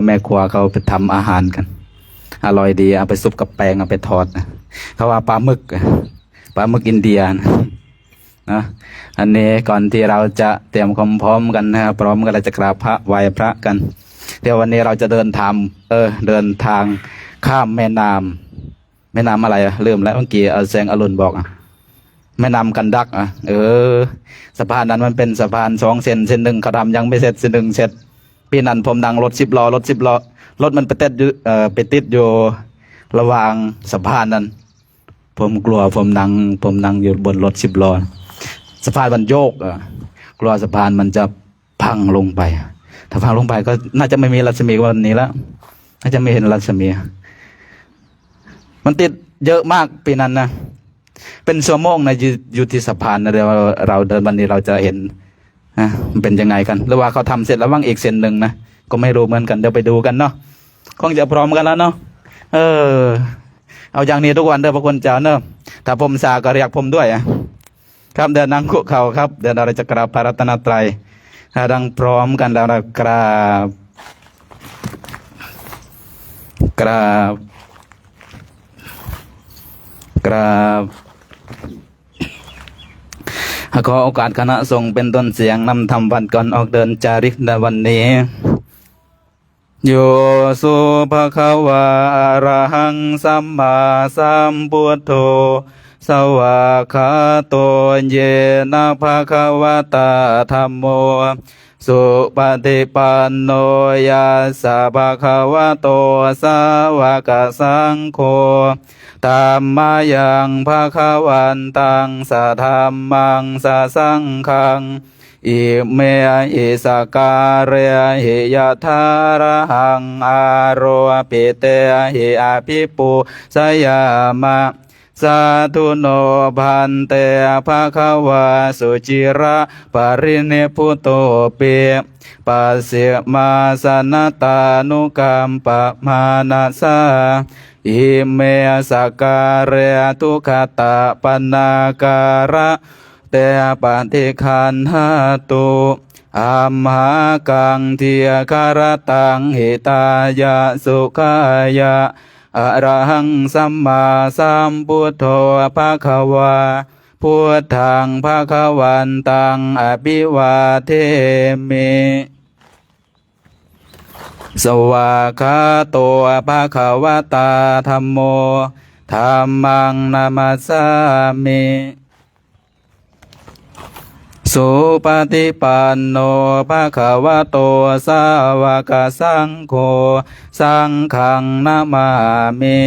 แม่ครัวเขาไปทำอาหารกันอร่อยดีเอาไปซุปกับแป้งเอาไปทอดนะเขาว่าปลาหมึกอินเดียนะอันนี้ก่อนที่เราจะเตรียมความพร้อมกันนะครับพร้อมกันเราจะกราบพระไหว้พระกันเดี๋ยววันนี้เราจะเดินทางข้ามแม่น้ำอะไรลืมแล้วเมื่อกี้แสงอรุณบอกแม่น้ำกันดักสะพานนั้นมันเป็นสะพาน2 เส้นหนึ่งเขาทำยังไม่เสร็จเส้นหนึ่งเสร็จปีนั้นผมนั่งรถ10 ล้อรถมันไปติดอยู่ระหว่างสะพานนั้นผมกลัวผมนั่งอยู่บนรถ10 ล้อสะพานมันโยกกลัวสะพานมันจะพังลงไปถ้าพังลงไปก็น่าจะไม่มีรัศมีวันนี้แล้วน่าจะไม่เห็นรัศมีมันติดเยอะมากปีนั้นนะเป็นชั่วโมงนะอยู่ที่สะพานนะเดี๋ยวเราเดินวันนี้เราจะเห็นมันเป็นยังไงกันหรือว่าเขาทำเสร็จแล้วว่างอีกเส้นหนึ่งนะก็ไม่รู้เหมือนกันเดี๋ยวไปดูกันเนาะคงจะพร้อมกันแล้วเนาะเอาอย่างนี้ทุกวันเด้อพระคุณเจ้าเนาะถ้าผมสาก็เรียกผมด้วยครับเดินนั่งคุกเข่าครับเดินเราจะกราบพระรัตนตรัยดังพร้อมกันแล้วเรากราบขอโอกาสคณะสงฆ์เป็นต้นเสียงนำธรรมวันก่อนออกเดินจาริกในวันนี้โยสุภะคะวะอะระหังสัมมาสัมพุทโธสวากขาโตเยนะภะคะวะตาธัมโมสุปฏิปันโนยัสสะภะคะวะโตสาวกสังโฆธัมมายังภะคะวันตังสะธัมมังสะสังฆังอิเมหิสการเรหิยะทาระหังอาโรปิเตหิอาภิปุสยามะสาธุโนพันเตภะคะวะสุจิระปรินิพุโตเปปัสสิมาสนตานุกรรมปะมานาสาอิเมสการเรทุขตะปนาการะเตปฏิคันหาตุอัมหากังเทียคารตังหิตายะสุขายะอะระหังสัมมาสัมพุทโธภะคะวาพุทธังภะคะวันตังอภิวาเทมิสวากขาโตภะคะวะตาธัมโมธัมมังนามัสสามิสุปฏิปันโนภะคะวะโตสาวกสังโฆสังฆังนะมามิ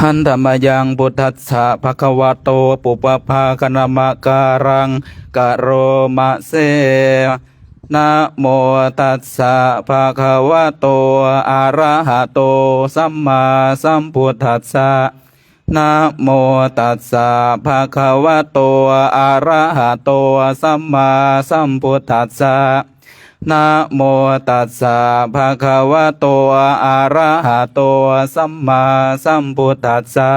หันธรรมยังพุทธัสสะภะคะวะโตปุปภาคณมการังกะโรมะเสนะโมตัสสะภะคะวะโตอะระหะโตสัมมาสัมพุทธัสสะนะโมตัสสะภะคะวะโตอะระหะโตสัมมาสัมพุทธัสสะนะโมตัสสะภะคะวะโตอะระหะโตสัมมาสัมพุทธัสสะ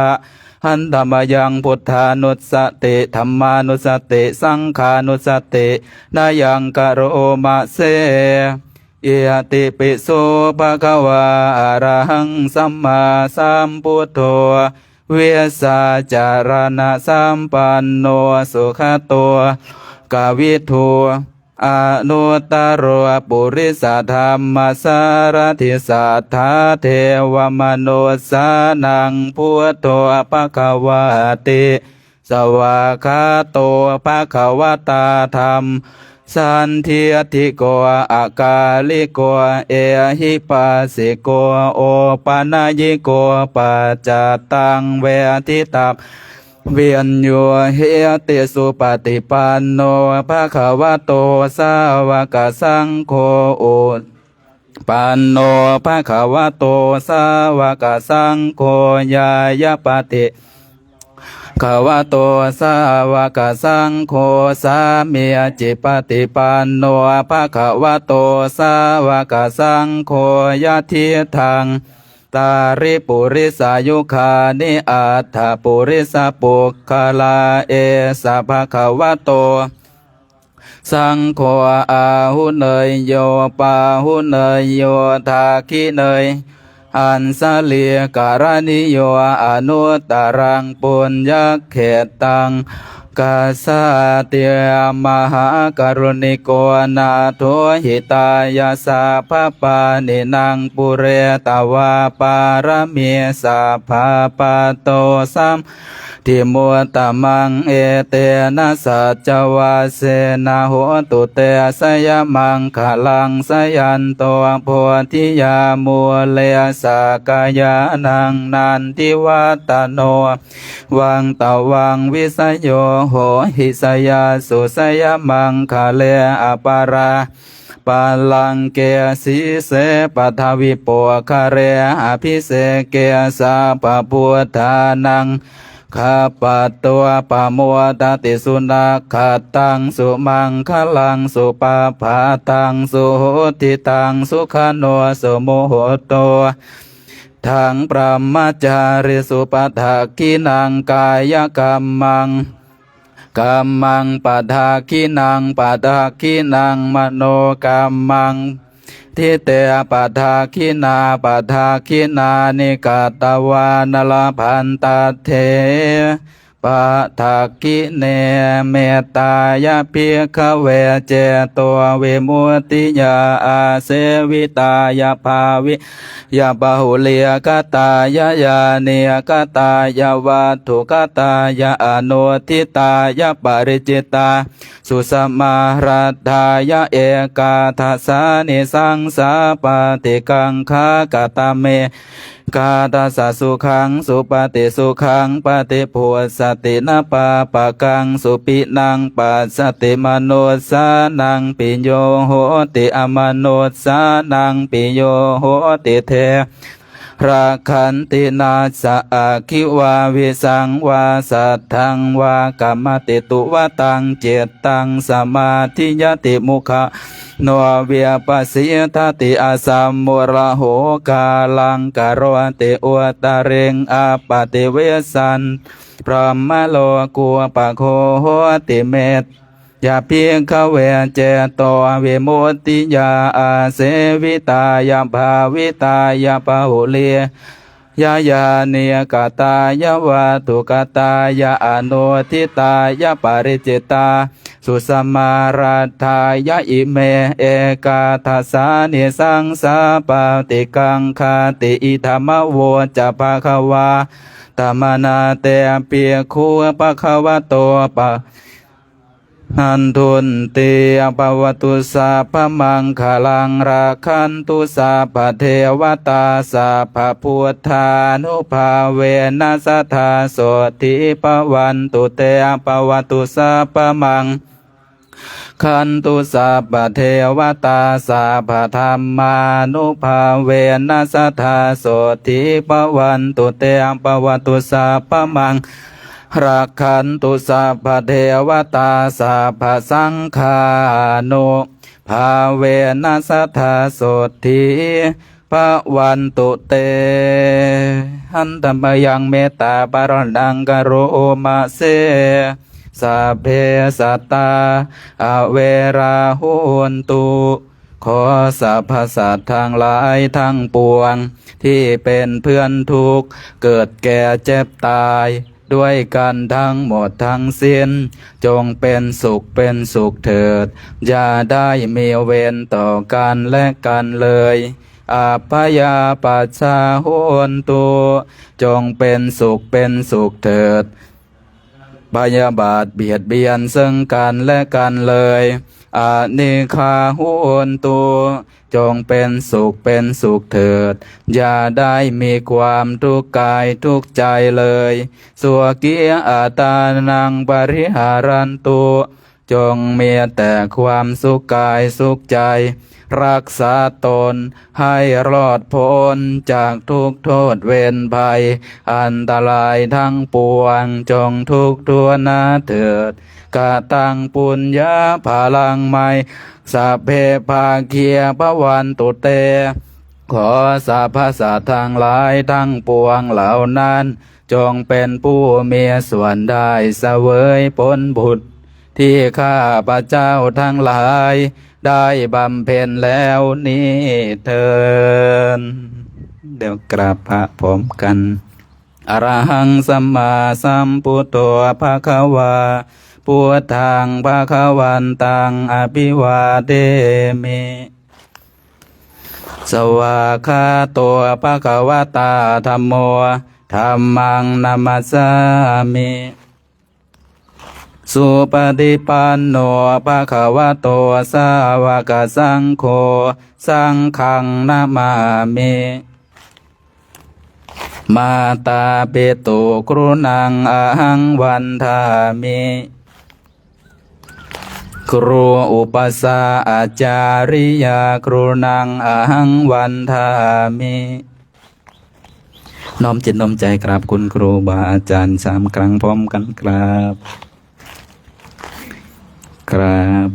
หันธรรมยังพุทธานุสติธัมมานุสติสังฆานุสตินายังกะโรมะเสอิติปิโสภะคะวะอะระหังสัมมาสัมพุทโธเวสสาจารณะสัมปันโนสุขโตกวิทูอนุตตรปุริสธรรมสารทิสัทธาเทวมนุสานังพุทโธภะคะวะติสวากขาโตภะคะวะตาธัมสันทิติโกอากาลิโกเอหิปัสสิโกโอปานายิโกปัจจตังเวทิตัพเวียนโยเฮติสุปฏิปันโนภะคะวะโตสาวกสังโฆอุปันโนภะคะวะโตสาวกสังโฆญายปฏิขวะโตสาวกสังโฆสามีจิปฏิปันโนภะคะวะโตสาวกสังโฆยะทิทังตาริปุริสายุคานิอัตถปุริสปุคคลาเอสะภะคะวะโต สังโฆอาหุเนยโยปาหุเนยโยทาคิเนยอันสเลียการณิโยอนุตตรังปุญญเขตังกาสาเตียมหากรุณิโกนาโทหิตายาสาภปานินางปุเรตวาปารมีสาภาปะโตสัมทิมุตตมังเอเตนะสัจวาเสนาโหตุเตสยมังคลังสยันโตโพธิยามัวเลสากายานังนันทิวัตโนวังตวังวิสโยโหหิสยาสุสยมังคเลอปาราปาลังเกสีเสปทาวิปคาเรอภิเสเกสาปพุทธานังข้าปัตตัวปะมัวตติสุนัขตังสุมังคลังสุปาภาตังสุโหติตังสุขโนสุโมโหโตทังปรมจาริสุปทากินังกายกรรมังกัมมังปทาคินังปทาคินังมโนกัมมังทิเตปทาคินาปทาคินานิกาตวานลพันตเทปทาคิเนเมตตายาภิกขเวเจโตวิมุตติยาอาเสวิตายาภาวิยาบาหุเลียกตายายาเนียกตายาวัตถุกตายาอนุทิตายาปริจิตาสุสมารัตถายาเอกาทัสสานิสังสาปฏิกังคากตเมกาตาสสุขังสุปฏิสุขังปฏิภูสตินาปาปะกังสุปินังปัสสติมโนสานังปิโยโหติอมโนสานังปิโยโหติเทราคันตินาสะอาคิวาวิสังวาสัทธังวากรรมติตุวตังเจตังสมาธิยติมุขะโนเวียปัสสิทติอาสัมมุระโหกาลังกโรติอุตเรงอาปติเวสันพระมโลกุปะโคโหติเมตยาพิกขเวเจโตวิมุตติยาอาเสวิตายาภาวิตายาปะหุเลียยายาเนียกตายาวัตุกตายาอนุทิตายาปริจิตาสุสมารัตถายาอิเมเอกาทัสสานิสังสาปติกังคาติอิธรรมโวจะภะคะวาตมนาเตเปียคูภะคะวะโตปะหันทุนติอภวตุสาพมังคลังราคันตุสาพเทวตาสาพพุทธานุภาเวนัสทธาโสติปวันตุเตอภวตุสาพมังขันตุสัพพเทวตาสัพพธรรมานุภาเวนัสทธาโสติปวันตุเตปวตุสัพพมังรักขันตุสัพพเทวตาสัพพสังฆานุภาเวนัสทธาโสติปวันตุเตหันตัมยังเมตตาปรนังกโรมาเสสัพเพสัตตาอเวราหุนตุขอสรรพสัตว์ทั้งหลายทั้งปวงที่เป็นเพื่อนทุกข์เกิดแก่เจ็บตายด้วยกันทั้งหมดทั้งสิ้นจงเป็นสุขเถิดอย่าได้มีเวรต่อกันและกันเลยอาพยาปัสสาโหนตุจงเป็นสุขเถิดพยาบาทเบียดเบียนซึ่งกันและกันเลยอานิคาโหนตุจงเป็นสุขเถิดอย่าได้มีความทุกข์กายทุกข์ใจเลยสัวเกียอาตานังปริหารันตุจงมีแต่ความสุขกายสุขใจรักษาตนให้รอดพ้นจากทุกโทษเวรภัยอันตรายทั้งปวงจงทุกทั่วหน้าเถิดกะตังปุญญาภาลังไมสัพเพภาเคียพวันตุเตขอสรรพสัตว์ทั้งหลายทั้งปวงเหล่านั้นจงเป็นผู้มีส่วนได้เสวยผลบุญ ที่ข้าพระเจ้าทั้งหลายได้บำเพ็ญแล้วนี้เถิดเดี๋ยวกราบพระพร้อมกันอรหังสัมมาสัมพุทโธภะคะวาพุทธังภะคะวันตังอภิวาเทมิสวากขาโตภะคะวตาธัมโมธัมมังนัมมัสสามิสุปฏิปันโนภะคะวะโตสาวกสังโฆสังฆังนะมามิมาตาเปโตกรุณังอหังวันทามิครูอุปสาอาจาริยาครูนังอหังวันทามิน้อมจิตน้อมใจกราบคุณครูบาอาจารย์3 ครั้งพร้อมกันกราบกราบ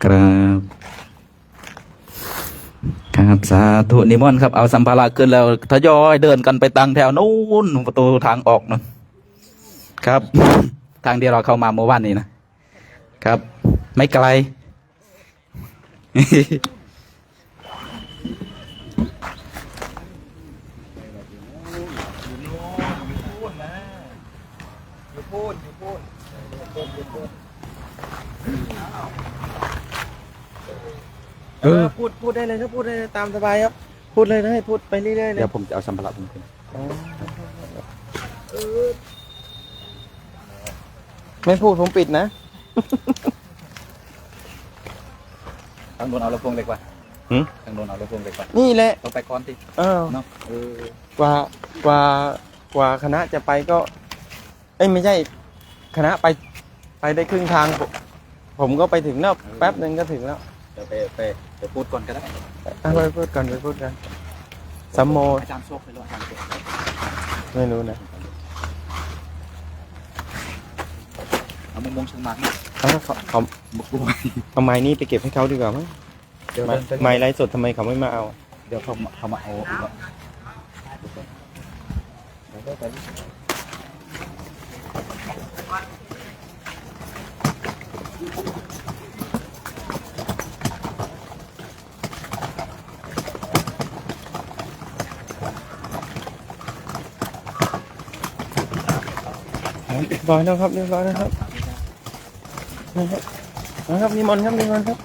กราบครับสาธุนิมนต์ครับเอาสัมภาระขึ้นแล้วทยอยเดินกันไปตั้งแถวนู้นประตูทางออกนั่นครับทางที่เราเข้ามาเมื่อวานนี้นะครับไม่ไกล พูดได้เลยครับพูดได้เลยตามสบายครับพูดเลยนะให้พูดไปเรื่อยๆเลย เดี๋ยวผมจะเอาสัมภาระผมขึ้น ไม่พูดผมปิดนะ ทางโน้นเอาลำโพงเล็กกว่าทางโน้นเอาลำโพงเล็กกว่า นี่แหละ ต้องไปก่อนที่ เนาะ กว่าคณะจะไปก็ไม่ใช่คณะไปได้ครึ่งทางผมก็ไปถึงแล้วแป๊บนึงก็ถึงแล้ว เดี๋ยวไปพูดก่อนก็ได้ ไปพูดกันสัมโม อาจารย์โชคไปแล้วอาจารย์โชค ไม่รู้นะ เอามงเชียงใหม่ เอาไม้นี้ไปเก็บให้เขาดีกว่ามั้ง เดี๋ยว ไม้ไร้สดทำไมเขาไม่มาเอา เดี๋ยวเขามาเอาอีกแล้วเรียบร้อยแล้วครับนะครับนิมนต์ครับไปครับ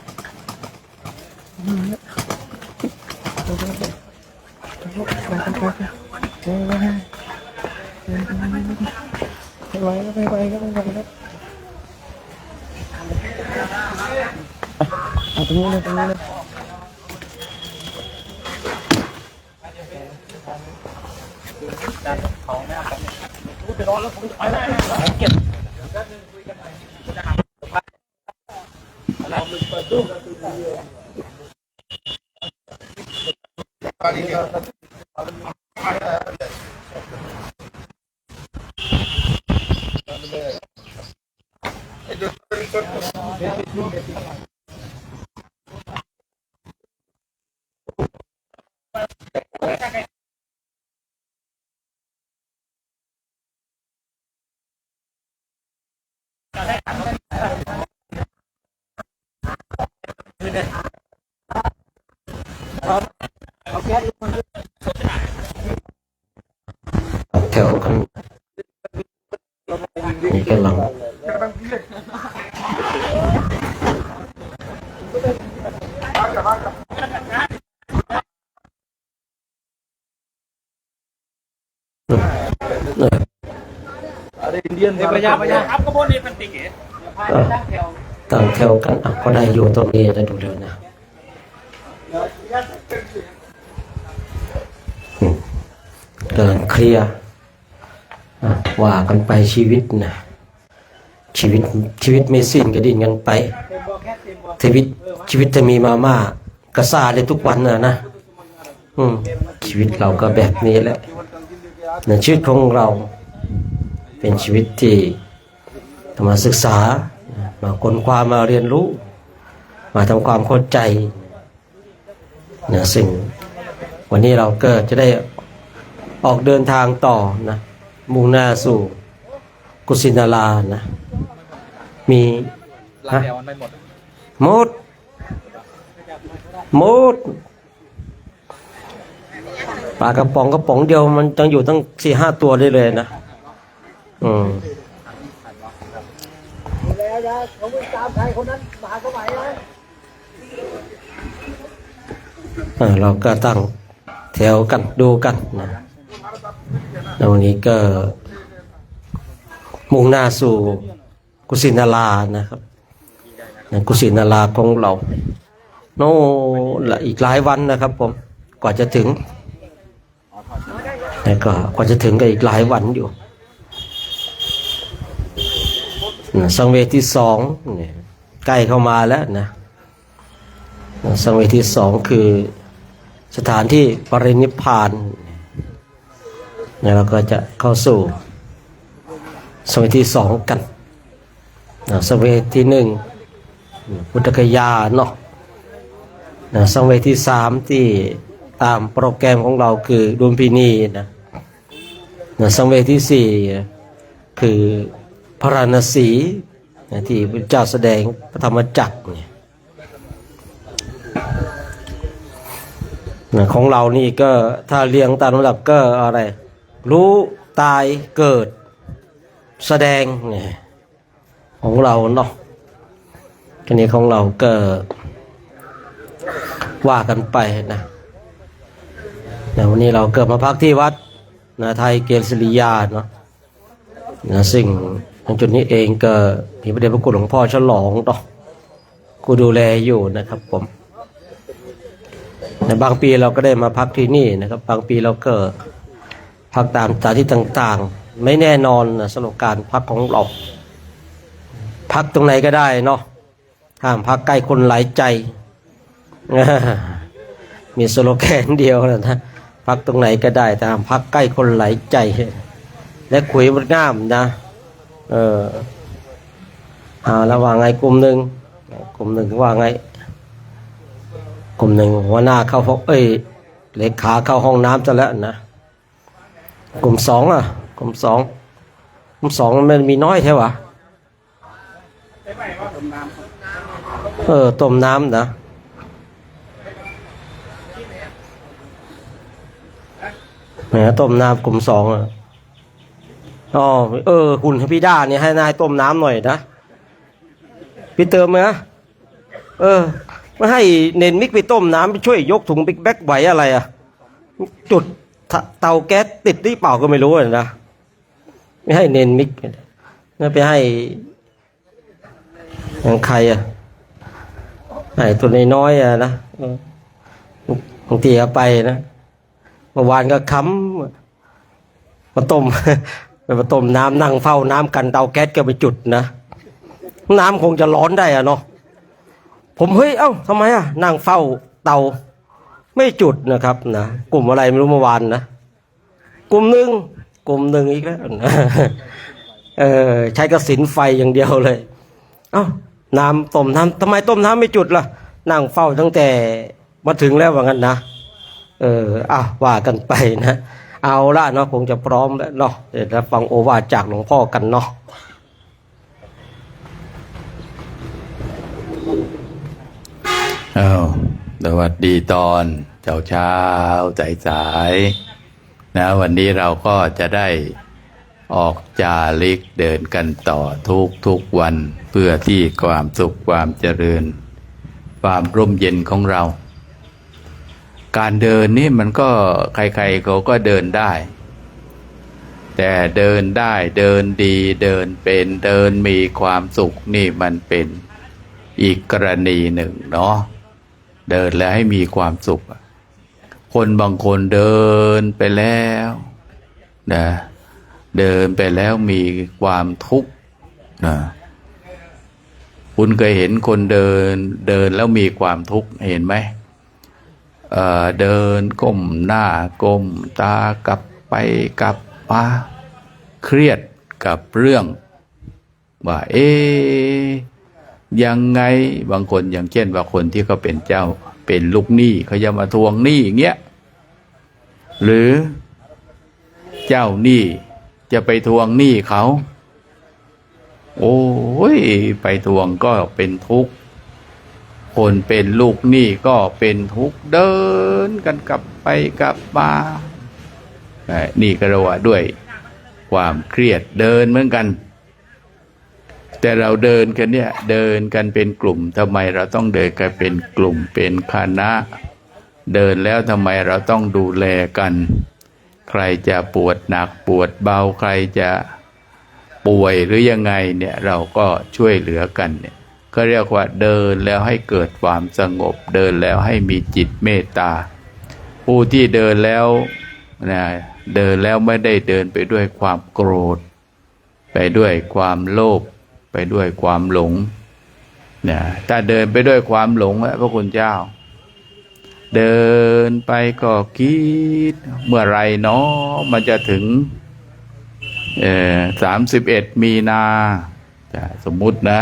เอาตรงนี้เลยแถวกันนี่กำลังตั้งแถวกันก็ได้อยู่ตรงนี้จะดูเร็วนะเดินเคลียร์ว่ากันไปชีวิตนะชีวิตไม่สิ้นก็ดิ้นกันไปชีวิตจะมีมาม่ากระซ่าได้ทุกวันนะชีวิตเราก็แบบนี้แหละในชีวิตของเราเป็นชีวิตที่มาศึกษามาค้นคว้ามาเรียนรู้มาทำความเข้าใจนะซึ่งวันนี้เราก็จะได้ออกเดินทางต่อนะมุ่งหน้าสู่กุ กุสินารานะมีฮะหมดปลากระป๋องเดียวมันต้องอยู่ตั้ง4-5 ตัวได้เลยนะแล้วผมตามใครคนนั้นมาก็ไหวนะเราก็ตั้งแถวกันดูกันนะแล้ววันนี้ก็มุ่งหน้าสู่กุสินารานะครับกุสินาราของเราโน่ละอีกหลายวันนะครับผมกว่าจะถึงแล้วก็กว่าจะถึงก็อีกหลายวันอยู่สังเวชที่2เนี่ยใกล้เข้ามาแล้วนะสังเวชที่2คือสถานที่ปรินิพพานเนี่ยเราก็จะเข้าสู่สังเวชที่2กันสังเวชที่1พุทธคยาเนาะสังเวชที่3ที่ตามโปรแกรมของเราคือดุลพินีนะสังเวชที่4คือพระราณสีที่พระเจ้าแสดงพระธรรมจักรเนี่ยของเรานี่ก็ถ้าเรียงตามลำดับก็อะไรรู้ตายเกิดแสดงเนี่ยของเราเนาะทีนี้ของเราก็ว่ากันไปนะวันนี้เราเกิดมาพักที่วัดไทยเกษริยาเนาะซึ่งตรงจุดนี้เองก็มีพระเดชพระคุณหลวงพ่อฉลองต่อกูดูแลอยู่นะครับผมในบางปีเราก็ได้มาพักที่นี่นะครับบางปีเราก็พักตามสถานที่ต่างๆไม่แน่นอนนะสำหรับการพักของเราพักตรงไหนก็ได้เนาะห้ามพักใกล้คนหลายใจมีสโลแกนเดียวนะพักตรงไหนก็ได้แต่ห้ามพักใกล้คนหลายใจและคุยมันง่ามนะแล้วว่าไงกลุ่มหนึ่งว่าไงกลุ่มหนึ่งหัวหน้าเข้าห้องเลขาเข้าห้องน้ำจะแล้วนะกลุ่ม2กลุ่ม2มันมีน้อยใช่ปะต้มน้ำนะต้มน้ำกลุ่ม2คุณพี่ด้าเนี่ยให้นายต้มน้ำหน่อยนะพี่เติมไหมไม่ให้เน้นมิกไปต้มน้ำไปช่วยยกถุงบิ๊กแบ็คไหวอะไรจุดเตาแก๊สติดหรือเปล่าก็ไม่รู้นะไม่ให้เน้นมิกนั่นไปให้ยังใครให้ตัวน้อยๆนะบางทีเอาไปนะเมื่อวานก็ค้ำมาต้มน้ำนั่งเฝ้าน้ำกันเตาแก๊สก็ไปจุดนะน้ำคงจะร้อนได้เนาะผมทำไมนั่งเฝ้าเตาไม่จุดนะครับนะกลุ่มอะไรไม่รู้เมื่อวานนะกลุ่มหนึ่งอีกแล้วใช้กระสินไฟอย่างเดียวเลยน้ำต้มน้ำทำไมต้มน้ำไม่จุดล่ะนั่งเฝ้าตั้งแต่มาถึงแล้วว่างั้นนะว่ากันไปนะเอาละเนาะคงจะพร้อมแล้วเนาะเดี๋ยวเราฟังโอวาทจากหลวงพ่อกันเนาะสวัสดีตอนเช้าสายนะวันนี้เราก็จะได้ออกจาริกเดินกันต่อทุกวันเพื่อที่ความสุขความเจริญความร่มเย็นของเราการเดินนี่มันก็ใครๆเขาก็เดินได้แต่เดินได้เดินดีเดินเป็นเดินมีความสุขนี่มันเป็นอีกกรณีหนึ่งเนาะเดินแล้วให้มีความสุขคนบางคนเดินไปแล้วนะเดินไปแล้วมีความทุกข์นะคุณเคยเห็นคนเดินแล้วมีความทุกข์เห็นไหมเดินก้มหน้าก้มตากลับไปกลับมาเครียดกับเรื่องว่ายังไงบางคนอย่างเช่นว่าคนที่เขาเป็นเจ้าเป็นลูกหนี้เขาจะมาทวงหนี้อย่างเงี้ยหรือเจ้าหนี้จะไปทวงหนี้เขา โอ้ยไปทวงก็เป็นทุกข์คนเป็นลูกหนี้ก็เป็นทุกข์เดินกันกลับไปกลับมานี่ก็เรียกว่าด้วยความเครียดเดินเหมือนกัน แต่เราเดินกันเนี่ยเดินกันเป็นกลุ่มทำไมเราต้องเดินกันเป็นกลุ่มเป็นคณะเดินแล้วทำไมเราต้องดูแลกันใครจะปวดหนักปวดเบาใครจะป่วยหรือยังไงเนี่ยเราก็ช่วยเหลือกันเนี่ยก็เรียกว่าเดินแล้วให้เกิดความสงบเดินแล้วให้มีจิตเมตตาผู้ที่เดินแล้วนะเดินแล้วไม่ได้เดินไปด้วยความโกรธไปด้วยความโลภไปด้วยความหลงเนี่ยถ้าเดินไปด้วยความหลงพระคุณเจ้าเดินไปก็คิดเมื่อไรเนาะมันจะถึง31 มีนาสมมุตินะ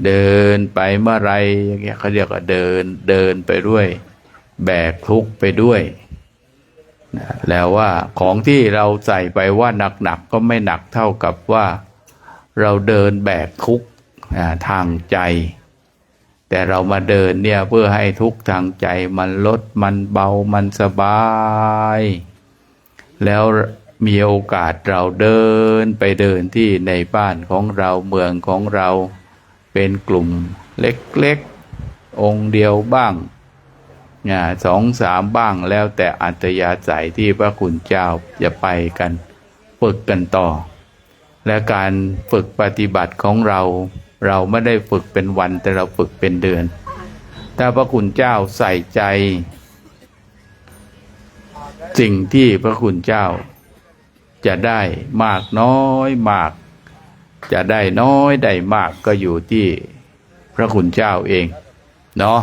เดินไปเมื่อไรอย่างเงี้ยเขาเรียกว่าเดินไปด้วยแบกทุกข์ไปด้วยนะแล้วว่าของที่เราใส่ไปว่าหนักก็ไม่หนักเท่ากับว่าเราเดินแบกทุกข์ทางใจแต่เรามาเดินเนี่ยเพื่อให้ทุกข์ทางใจมันลดมันเบามันสบายแล้วมีโอกาสเราเดินไปเดินที่ในบ้านของเราเมืองของเราเป็นกลุ่มเล็กๆองค์เดียวบ้าง2-3บ้างแล้วแต่อัธยาศัยที่พระคุณเจ้าจะไปกันฝึกกันต่อและการฝึกปฏิบัติของเราไม่ได้ฝึกเป็นวันแต่เราฝึกเป็นเดือนถ้าพระคุณเจ้าใส่ใจสิ่งที่พระคุณเจ้าจะได้มากน้อยมากจะได้น้อยได้มากก็อยู่ที่พระคุณเจ้าเองเนาะ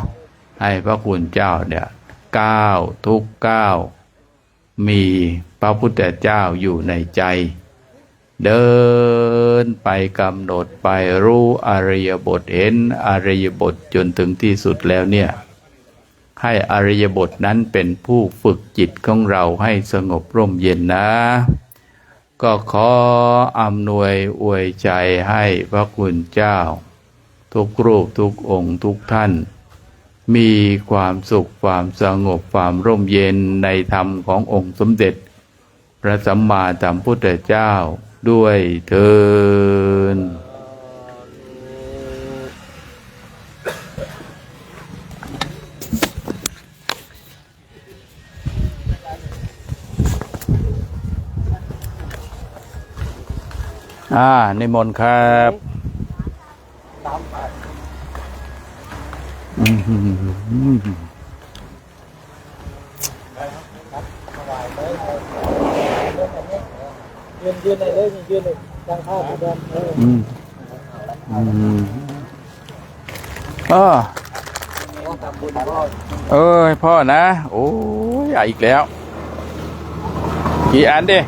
ให้พระคุณเจ้าเนี่ยก้าวทุกก้าวมีพระพุทธเจ้าอยู่ในใจเดินไปกำหนดไปรู้อริยบทเห็นอริยบทจนถึงที่สุดแล้วเนี่ยให้อริยบทนั้นเป็นผู้ฝึกจิตของเราให้สงบร่มเย็นนะก็ขออำนวยอวยใจให้พระคุณเจ้าทุกรูปทุกองค์ทุกท่านมีความสุขความสงบความร่มเย็นในธรรมขององค์สมเด็จพระสัมมาสัมพุทธเจ้าด้วยเถิดนิมนต์ครับยืนเลยยืนเลยทางข้าวเดินพ่อนะโอ้ยอีกแล้วกี่อันดิ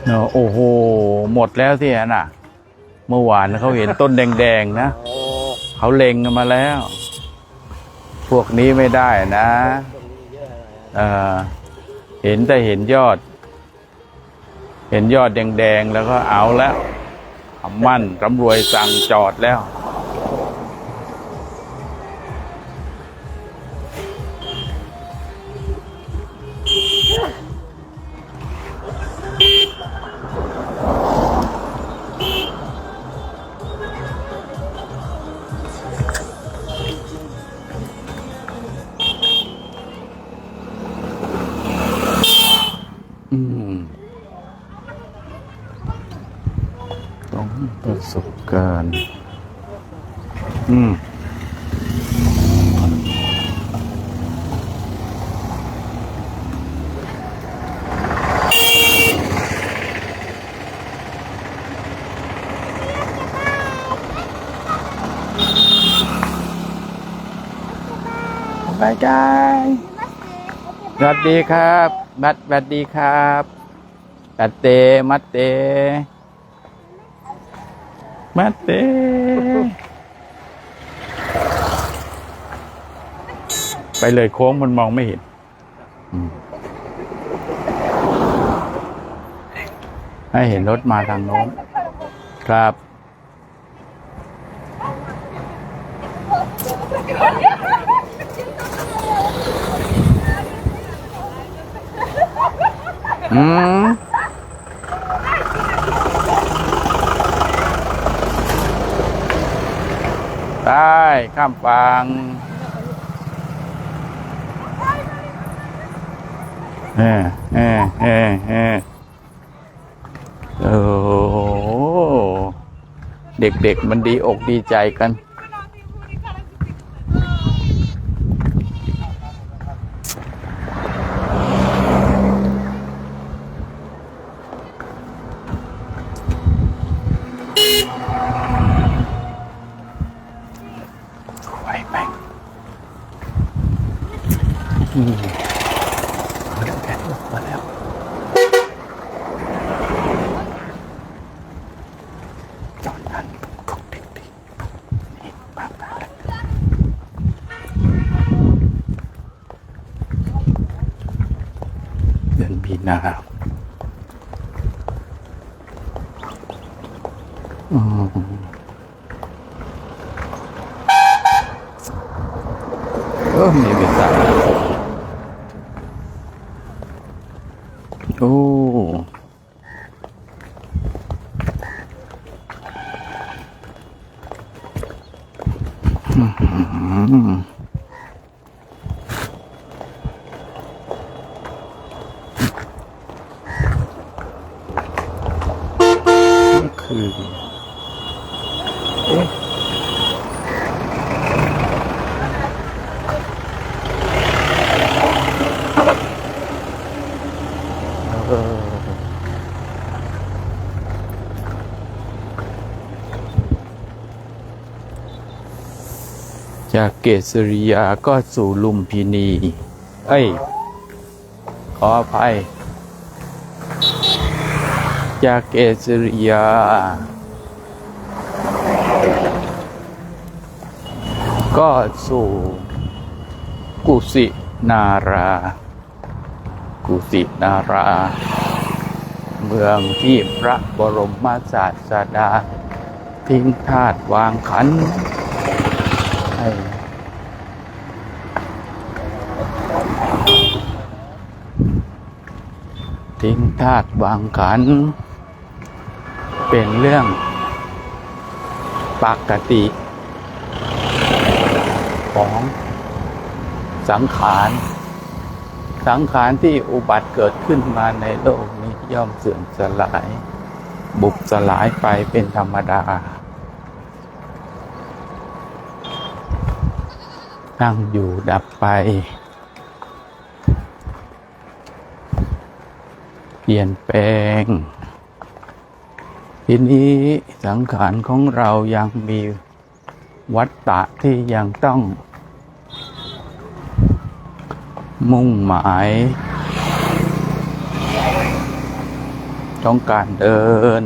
เนาะโอ้โหหมดแล้วสิน่ะเมื่อวานเขาเห็นต้นแดงๆนะเขาเล็งกันมาแล้วพวกนี้ไม่ได้นะเห็นแต่เห็นยอดแดงๆแล้วก็เอาแล้วคำมั่นร่ำรวยสั่งจอดแล้ว ประสบการณ์บายบายสวัสดีครับสวัสดีครับมัดเตมัดเตมัดเตไปเลยโค้งมันมองไม่เห็นให้เห็นรถมาทางโน้นครับได้ข้ามฝั่งโอ้เด็กๆมันดีอกดีใจกันมาแล้วจอดกันของเด็กๆนี่มาแล้วเดือนมีนามีเวลาโอ้คือจากเกษริยาก็สู่ลุมพินีขออภัยจากเกษริยาก็สู่กุสินาราเมืองที่พระบรมศาสดาทิ้งธาตุวางขันธ์ทิ้งธาตุวางขันธ์เป็นเรื่องปกติของสังขารที่อุบัติเกิดขึ้นมาในโลกนี้ย่อมเสื่อมสลายบุบสลายไปเป็นธรรมดาตั้งอยู่ดับไปเปลี่ยนแปลงทีนี้สังขารของเรายังมีวัฏฏะที่ยังต้องมุ่งหมายต้องการเดิน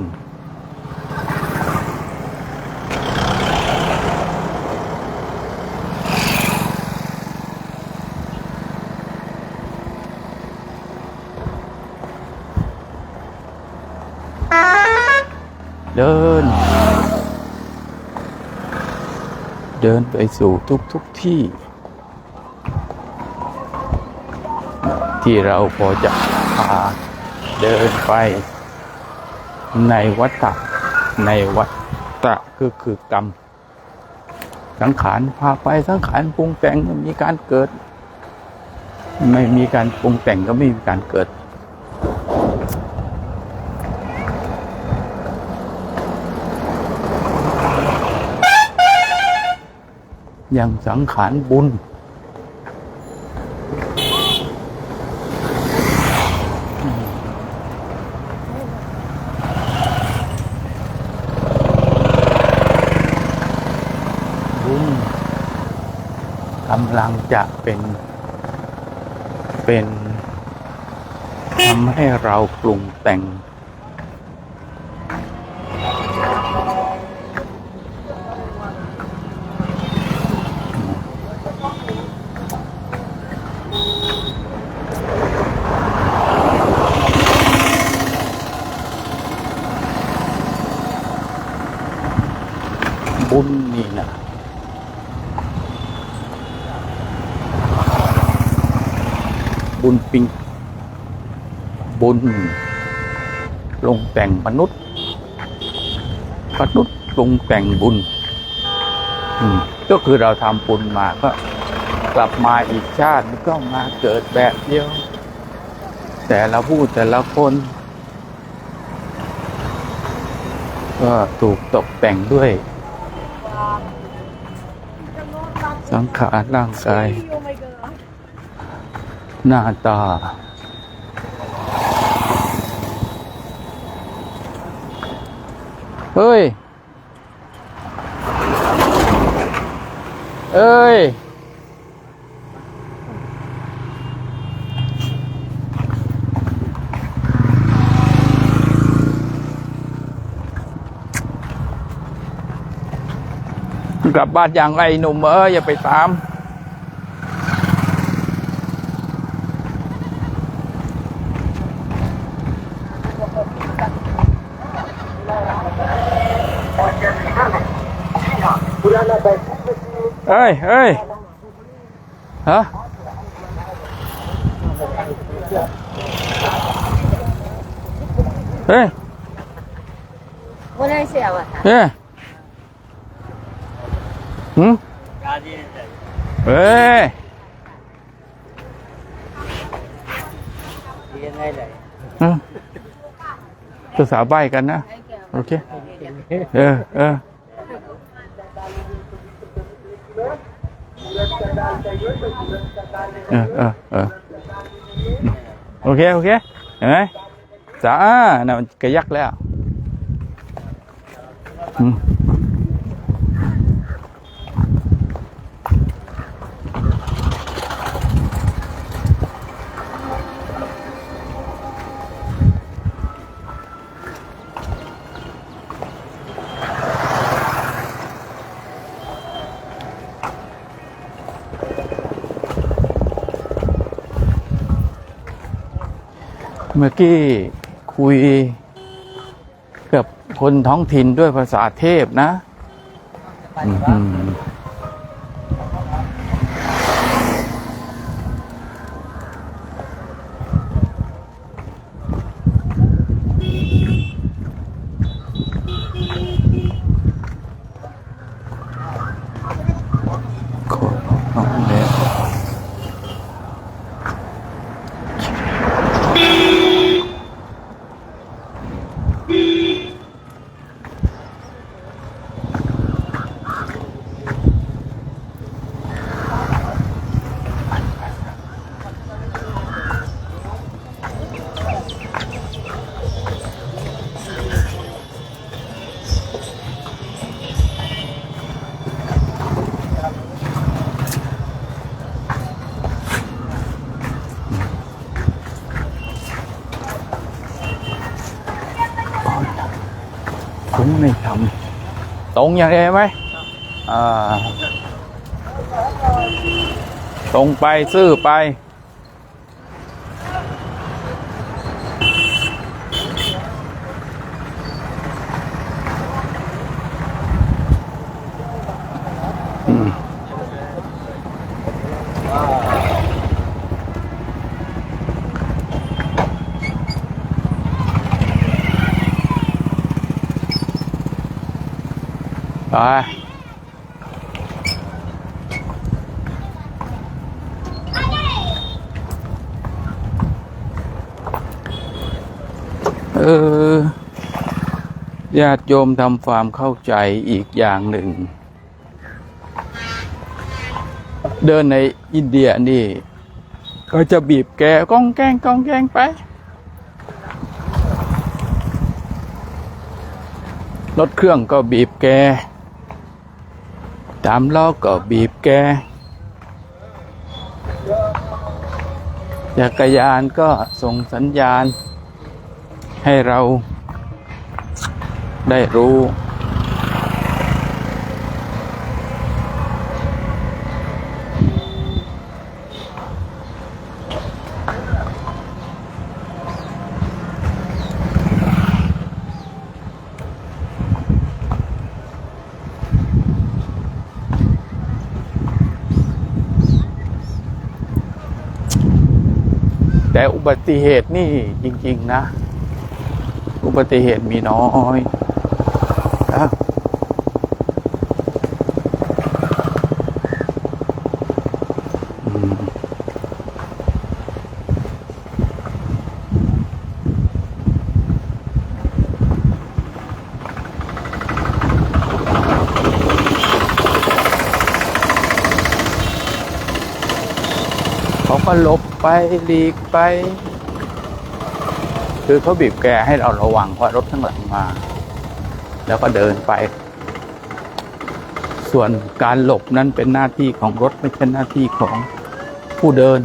ไปสู่ทุกที่ที่เราพอจะพาเดินไปในวัฏฏะคือกรรมสังขารพาไปสังขารปรุงแต่งมีการเกิดไม่มีการปรุงแต่งก็ไม่มีการเกิด ยังสังขารบุญบุญกำลังจะเป็นทำให้เราปรุงแต่งบุญนี่นะบุญปรุงแต่งมนุษย์ปรุงแต่งบุญก็คือเราทำบุญมาก็กลับมาอีกชาติมันก็มาเกิดแบบเดียวแต่ละผู้แต่ละคนก็ถูกตกแต่งด้วยสังขารร่างกายหน้าตาเฮ้ยกลับบ้านอย่างไรหนุ่มอย่าไปตาม เฮ้ยฮะเฮ้ยเฮ้ยเฮ้ยภาษาใบ้กันนะโอเคโอเคเห็นไหมจ้าน่ะมันกระยักแล้วเมื่อกี้คุยกับคนท้องถิ่นด้วยภาษาเทพนะผมไม่ทำตรงอย่างไรไหมตรงไปซื่อไปไปญาติโยมทำความเข้าใจอีกอย่างหนึ่ง เดินในอินเดียนี่ก็จะบีบแกก้องแกงก้องแกงไปรถเครื่องก็บีบแกตามล้อก็บีบแกจักรยานก็ส่งสัญญาณให้เราได้รู้แต่อุบัติเหตุนี่จริงๆนะอุบัติเหตุมีน้อยนะเขาก็หลบไปหลีกไปคือเขาบีบแกให้เราระวังว่ารถข้างหลังมาแล้วก็เดินไปส่วนการหลบนั้นเป็นหน้าที่ของรถไม่ใช่หน้าที่ของผู้เดิน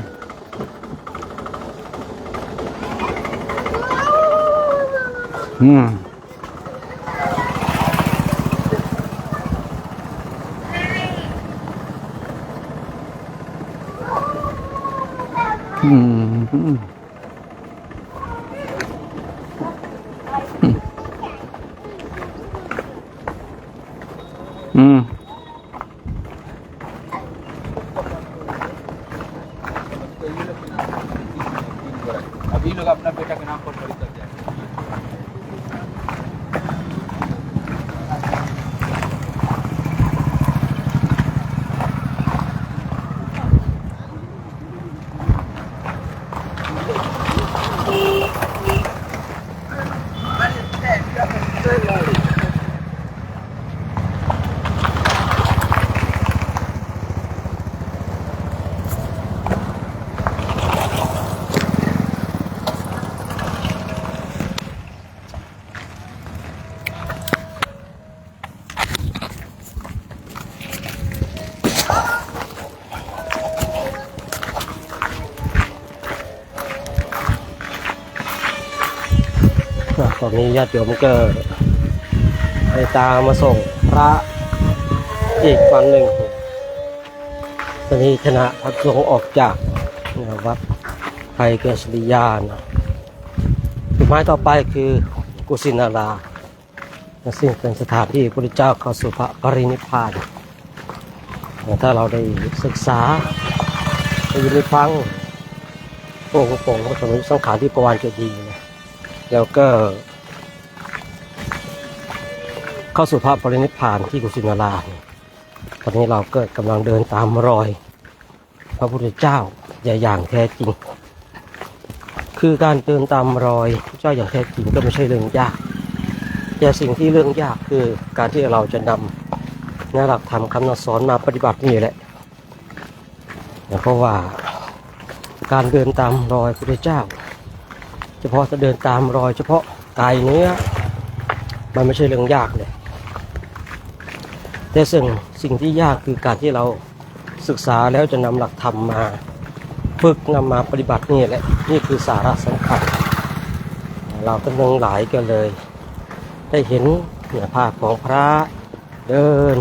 अभी लोग अपना बेटा के नाम पर खरीद कर जाएตอนนี้ญาติโยมก็ไปตามมาส่งพระอีกวันหนึ่งตอนนี้คณะพระสงฆ์ออกจากวัดไทยเกษริยานะจุดหมายต่อไปคือกุสินาราซึ่งเป็นสถานที่พระพุทธเจ้าเข้าสู่พระปรินิพพานถ้าเราได้ศึกษาได้ยินได้ฟังโป่งพระสมณสังขารที่ประวานจะดีนะแล้วก็เข้าสู่พระปรินิพพานที่กุสินาราตอนนี้เราก็กำลังเดินตามรอยพระพุทธเจ้าอย่างแท้จริงคือการเดินตามรอยพระเจ้าอย่างแท้จริงก็ไม่ใช่เรื่องยากแต่สิ่งที่เรื่องยากคือการที่เราจะนำหลักธรรมคำสอนมาปฏิบัตินี่แหละเพราะว่าการเดินตามรอยพระพุทธเจ้าเฉพาะจะเดินตามรอยเฉพาะกายเนื้อมันไม่ใช่เรื่องยากเลยแต่สิ่งที่ยากคือการที่เราศึกษาแล้วจะนำหลักธรรมมาฝึกนำมาปฏิบัตินี่แหละนี่คือสาระสำคัญเราก็ทั้งหลายก็เลยได้เห็นภาพของพระเดิน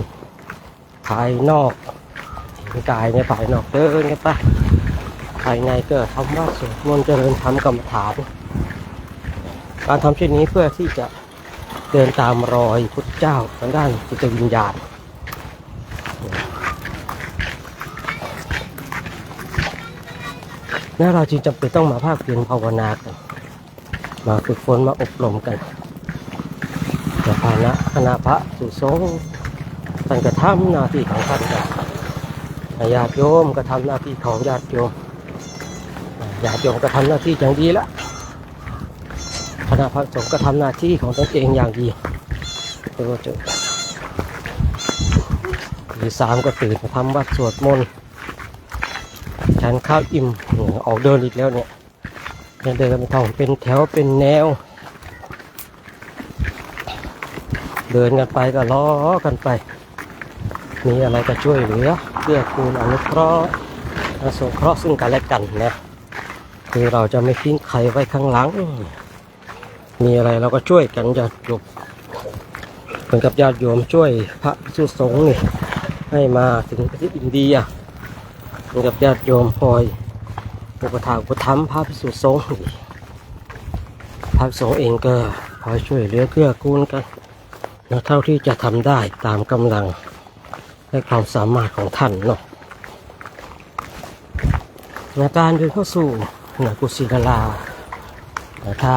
ภายนอกกายในภายนอกเดินกันไปภายในก็ทำวัดสวดมนต์เจริญธรรมกรรมฐานการทำเช่นนี้เพื่อที่จะเดินตามรอยพุทธเจ้าทางด้านจิตวิญญาณและเราจึงจำเป็นต้องมาภาคเพียรภาวนากันมาฝึกฝนมาอบรมกันแต่คณะพระสุสงฆ์ท่านก็ทำหน้าที่ของท่านกันญาติโยมก็ทำหน้าที่ของญาติโยมก็ทำหน้าที่อย่างดีแล้วคณะพระสงฆ์ก็ทำหน้าที่ของตนเองอย่างดีตัวเจอที่3ก็ตื่นมาทำวัดสวดมนต์ ฉันข้าวอิ่มออกเดินอีกแล้วเนี่ยเดินไปท่องเป็นแถวเป็นแนว เดินกันไปก็ล้อกันไปมีอะไรก็ช่วยเหลือเพื่อคูณอนุเคราะห์สงเคราะห์ซึ่งกันและกันนะคือเราจะไม่ทิ้งใครไว้ข้างหลังมีอะไรเราก็ช่วยกันญาติโยมเหมือนกับญาติโยมช่วยพระภิกษุสงฆ์นี่ให้มาถึงประเทศอินเดียเหมือนกับญาติโยมคอยอุปถัมภ์อุปถัมภ์พระภิกษุสงฆ์พระภิกษุสงฆ์เองก็คอยช่วยเหลือเกื้อกูลกันเท่าที่จะทำได้ตามกำลังและความสามารถของท่านเนาะในการเดินเข้าสู่กุศินาราถ้า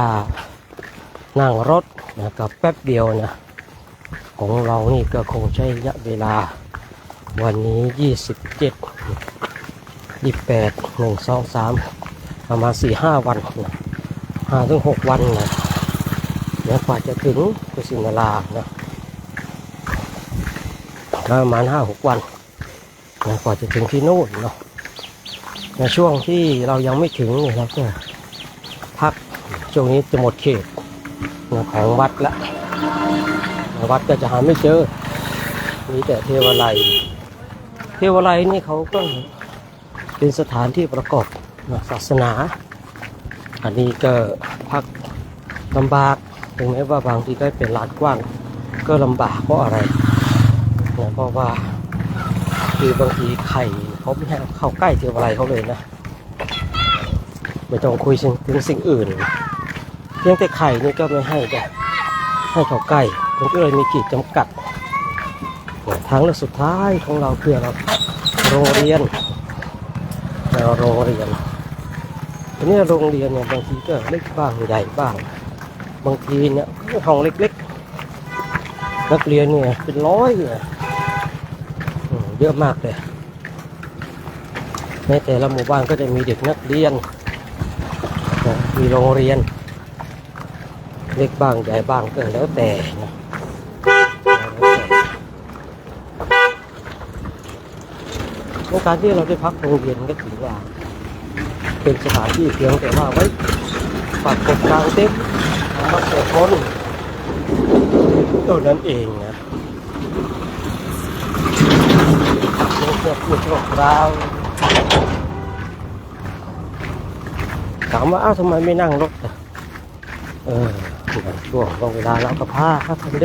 นั่งรถกับแป๊บเดียวนะของเรานี่ก็คงใช้ระยะเวลาวันนี้27 28 1 2 3ประมาณ 4-5 วันนะ5-6 วันนะกว่าจะถึงกุศินารานะประมาณ 5-6 วันกว่าจะถึงที่โน่นเนาะในช่วงที่เรายังไม่ถึงเนี่ยเราก็พักช่วงนี้จะหมดเขตของวัดละวัดก็จะหาไม่เจอมีแต่เทวาลัยนี่เขาก็เป็นสถานที่ประกอบศาสนาอันนี้ก็พักลำบากถึงแม้ว่าบางทีก็เป็นลานกว้างก็ลำบากเพราะอะไรเพราะว่าคือบางทีไข่เขาไม่ให้เข้าใกล้เทวาลัยเขาเลยนะไม่ต้องคุยถึงสิ่งอื่นเพียงแต่ไข่นี่ก็ไม่ให้เข้าใกล้มันก็เลยมีขีดจำกัดทางเลือกสุดท้ายของเราคือเราโรงเรียนทีนี้โรงเรียนเนี่ยบางทีก็เล็กบ้างใหญ่บ้างบางทีเนี่ยห้องเล็กๆนักเรียนเนี่ยเป็นร้อยเนี่ยเยอะมากเลยในแต่ละหมู่บ้านก็จะมีเด็กนักเรียนมีโรงเรียนเล็กบ้างใหญ่บ้างก็แล้วแต่นะในการที่เราได้พักโรงเรียนก็ถือว่าเป็นสถานที่เพียงแต่ว่าไว้ปักกบกลางเต็นท์มาเสพคนเท่านั้นเองนะเพื่อพูดชั่วคราวถามว่าทำไมไม่นั่งรถช่วงเวลาเราก็พาท่านเ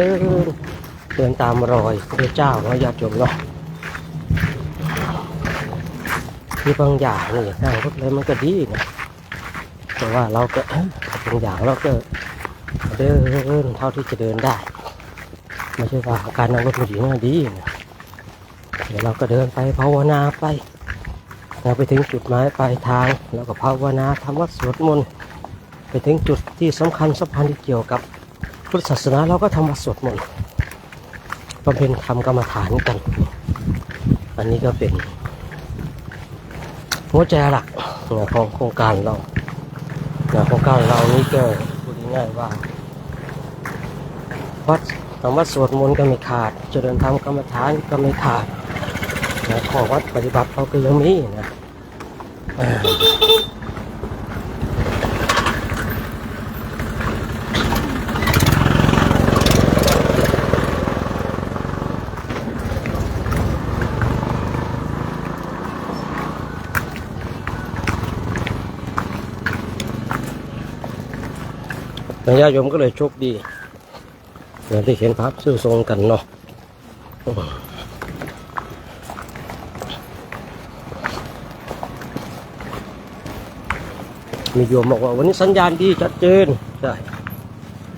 ดินตามรอยพระเจ้าญาติโยมเนาะคือบางอย่างนี่นั่งรถเลยมันก็ดีนะแต่ว่าเราก็บางอย่างเราก็เดินเท่าที่จะเดินได้ไม่ใช่ว่าการนั่งรถมันดีนะเดี๋ยวเราก็เดินไปภาวนาไปไปถึงจุดหมายปลายทางแล้วก็ภาวนาทำวัดสวดมนต์ไปถึงจุดที่สำคัญที่เกี่ยวกับพุทธศาสนาเราก็ทำวัดสวดมนต์บำเพ็ญธรรมกรรมฐานกันอันนี้ก็เป็นหัวใจหลักของโครงการเราโครงการเรานี่ก็พูดง่ายๆว่าวัดสวดมนต์ก็ไม่ขาดเจริญธรรมกรรมฐานก็ไม่ขาดข้อวัดปฏิบัติเราก็ยังมีนะญาติโยมก็เลยโชคดีที่เห็นภาพซื่อทรงกันเนาะมีโยมบอกว่าวันนี้สัญญาณดีชัดเจนใช่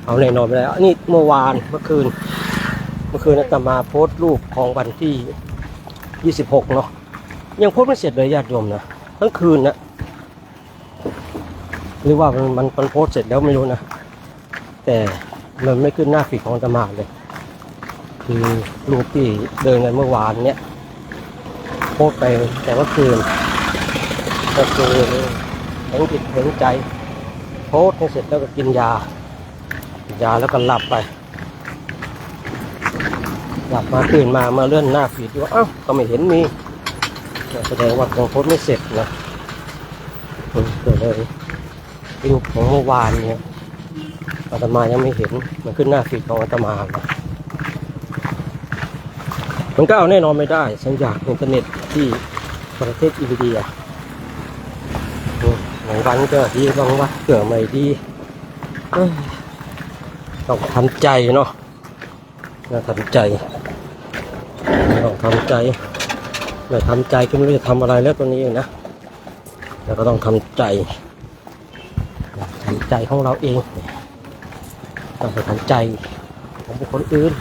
เอาแน่นอนไปแล้วนี่เมื่อคืนอาตมาโพสต์รูปของวันที่26เนาะยังโพสต์ไม่เสร็จเลยญาติโยมนะทั้งคืนนะหรือว่ามันโพสต์เสร็จแล้วไม่รู้นะแต่มันไม่ขึ้นหน้าฟีดของอาตมาเลยคือรูปที่เดินกันเมื่อวานเนี้ยโพสต์ไปแต่ว่าคืนก็คือเห็นจิตเห็นใจโพสต์ให้เสร็จแล้วก็กินยาแล้วก็หลับไปหลับมาตื่นมาเลื่อนหน้าฟีดดูก็ไม่เห็นมี แสดงว่ายังโพสต์ไม่เสร็จนะเดี๋ยวเลยรูปของเมื่อวานเนี่ยอาตมายังไม่เห็นมันขึ้นหน้าฟีดของอาตมานะมันก็เอาแน่นอนไม่ได้สัญญาณอินเทอร์เน็ตที่ประเทศอินเดียบางวันก็ดีบางวันก็ไม่ดีต้องทำใจเนาะทำใจต้องทำใจไม่ทำใจก็ไม่รู้จะทำอะไรแล้วตัวนี้นะแต่ก็ต้องทำใจของเราเองต้องไปทำใจของบุคคลอื่น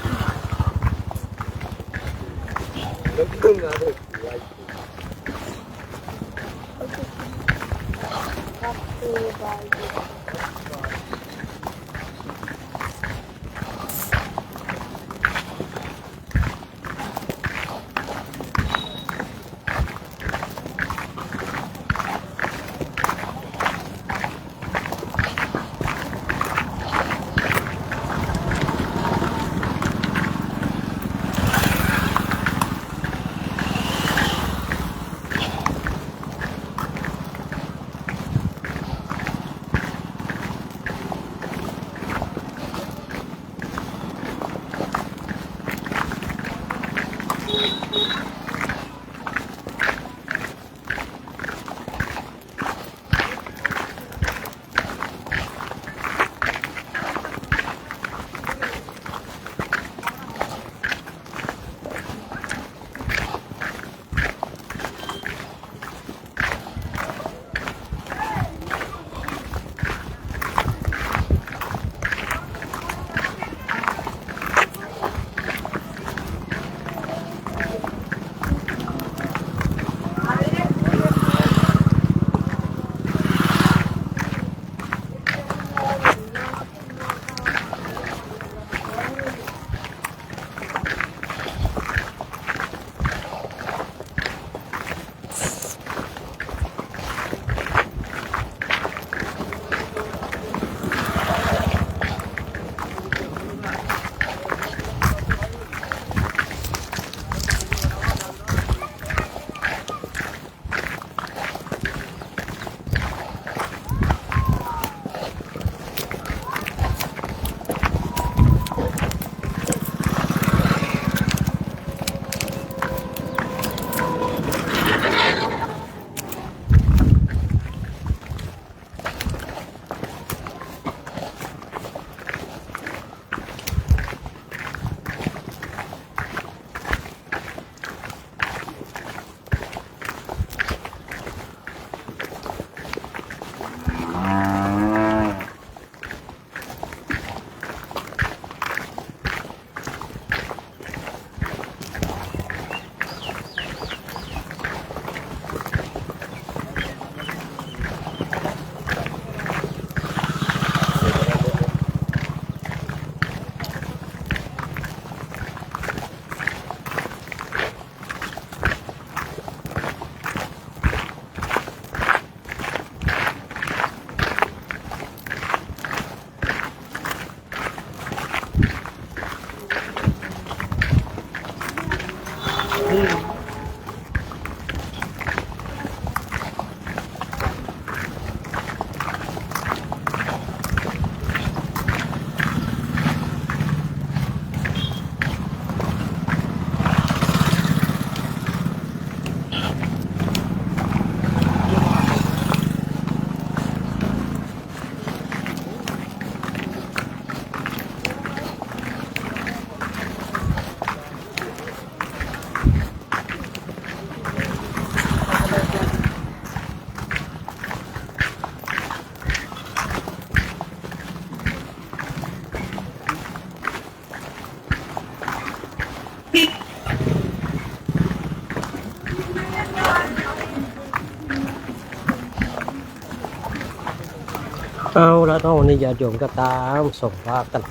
เอาละเนาะวันนี้ญาติโยมก็ตามส่งภาพกัน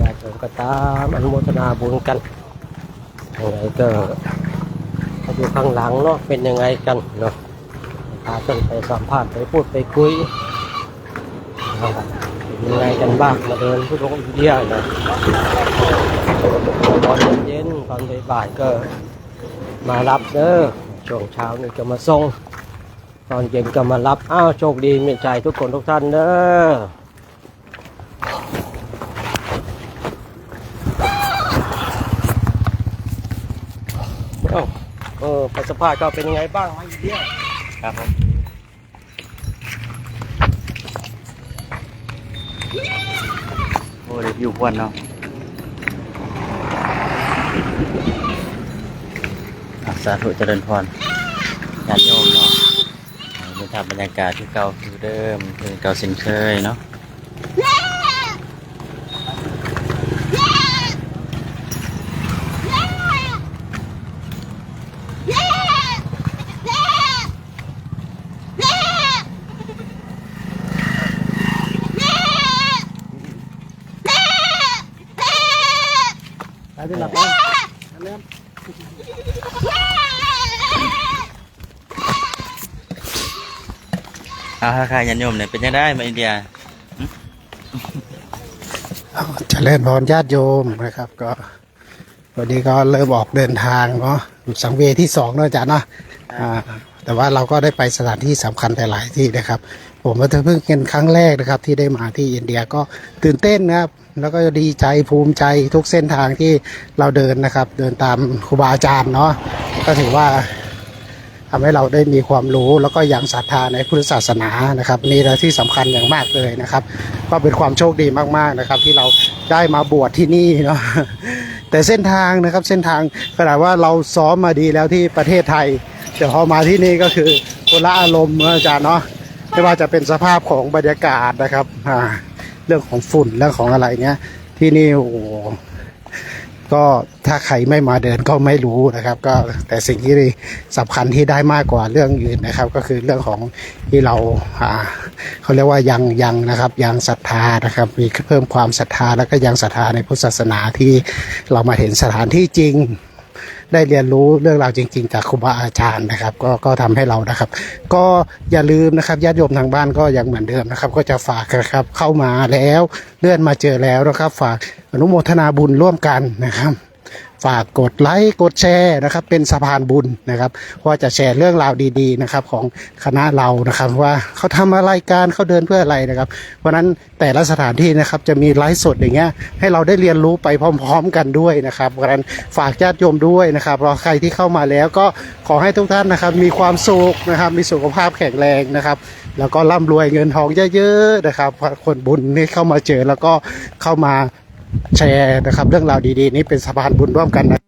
ญาติโยมก็ตามอนุโมทนาบุญกันยังไงก็อยู่ข้างหลังเนาะเป็นยังไงกันเนาะพากันไปสัมภาษณ์ไปพูดไปคุยเป็นยังไงกันบ้างมาเดินทุกคนเดียวนะตอนเย็นตอนบ่ายๆก็มารับเด้อ ช่วงเช้านี่จะมาส่งตอนเย็นก็มารับอ้าวโชคดีมีใจทุกคนทุกท่านเด้อเอ้าไปสภาพก็เป็นยังไงบ้างมาอีกเดียว ครับผมโอ้ยอยู่ควันเนาะสาธุเจริญพรญาติโยมเนาะเป็นภาพบรรยากาศที่เก่าคือเดิมคือเก่าเช่นเคยเนาะไปหลับเอาค่ะญาติโยมเนี่ยเป็นยังได้มาอินเดีย เจริญพรญาติโยมนะครับก็วันนี้ก็เริ่มออกเดินทางเนาะสังเวยที่สองเนาะอาจารย์เนาะแต่ว่าเราก็ได้ไปสถานที่สำคัญหลายที่นะครับผมก็เพิ่งเป็นครั้งแรกนะครับที่ได้มาที่อินเดียก็ตื่นเต้นนะครับแล้วก็ดีใจภูมิใจทุกเส้นทางที่เราเดินนะครับเดินตามครูบาอาจารย์เนาะก็ถือว่าทำให้เราได้มีความรู้แล้วก็ยังศรัทธาในพุทธศาสนานะครับนี่แหละที่สำคัญอย่างมากเลยนะครับก็เป็นความโชคดีมากๆนะครับที่เราได้มาบวชที่นี่เนาะแต่เส้นทางนะครับเส้นทางขนาดว่าเราซ้อมมาดีแล้วที่ประเทศไทยแต่พอมาที่นี่ก็คือคนละอารมณ์อาจารย์เนาะไม่ว่าจะเป็นสภาพของบรรยากาศนะครับเรื่องของฝุ่นเรื่องของอะไรเงี้ยที่นี่โอ้โหก็ถ้าใครไม่มาเดินก็ไม่รู้นะครับก็แต่สิ่งที่สำคัญที่ได้มากกว่าเรื่องอื่นนะครับก็คือเรื่องของที่เราเขาเรียกว่ายังนะครับยังศรัทธานะครับมีเพิ่มความศรัทธาแล้วก็ยังศรัทธาในพุทธศาสนาที่เรามาเห็นสถานที่จริงได้เรียนรู้เรื่องราวจริงๆจากครูบาอาจารย์นะครับก็ทำให้เรานะครับก็อย่าลืมนะครับญาติโยมทางบ้านก็ยังเหมือนเดิมนะครับก็จะฝากนะครับเข้ามาแล้วเลื่อนมาเจอแล้วนะครับฝากอนุโมทนาบุญร่วมกันนะครับฝากกดไลค์กดแชร์นะครับเป็นสะพานบุญนะครับว่าจะแชร์เรื่องราวดีๆนะครับของคณะเรานะครับว่าเขาทำอะไรกันเขาเดินเพื่ออะไรนะครับเพราะนั้นแต่ละสถานที่นะครับจะมีไลฟ์สดอย่างเงี้ยให้เราได้เรียนรู้ไปพร้อมๆกันด้วยนะครับเพราะฉะนั้นฝากญาติโยมด้วยนะครับรอใครที่เข้ามาแล้วก็ขอให้ทุกท่านนะครับมีความสุขนะครับมีสุขภาพแข็งแรงนะครับแล้วก็ร่ำรวยเงินทองเยอะๆนะครับคนบุญนี่เข้ามาเจอแล้วก็เข้ามาแชร์นะครับเรื่องราวดีๆนี้เป็นสะพานบุญร่วมกันนะ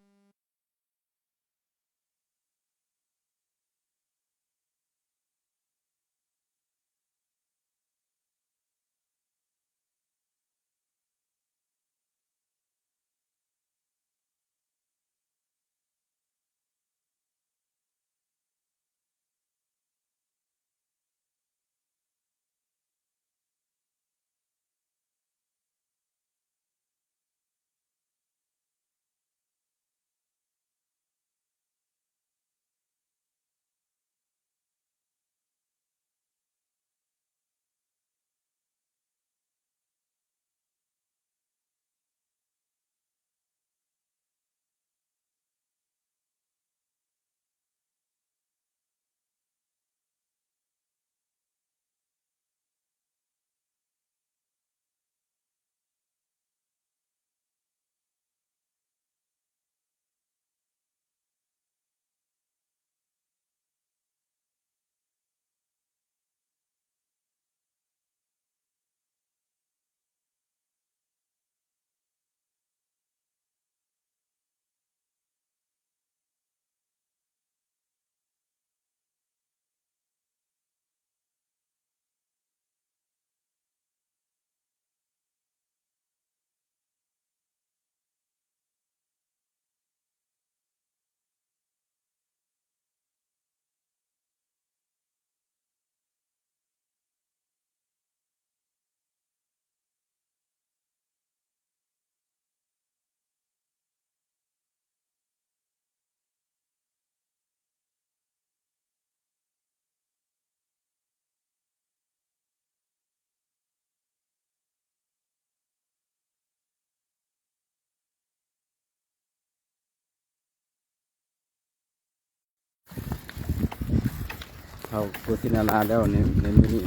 เขากุศินาราแล้วในมื้อนี้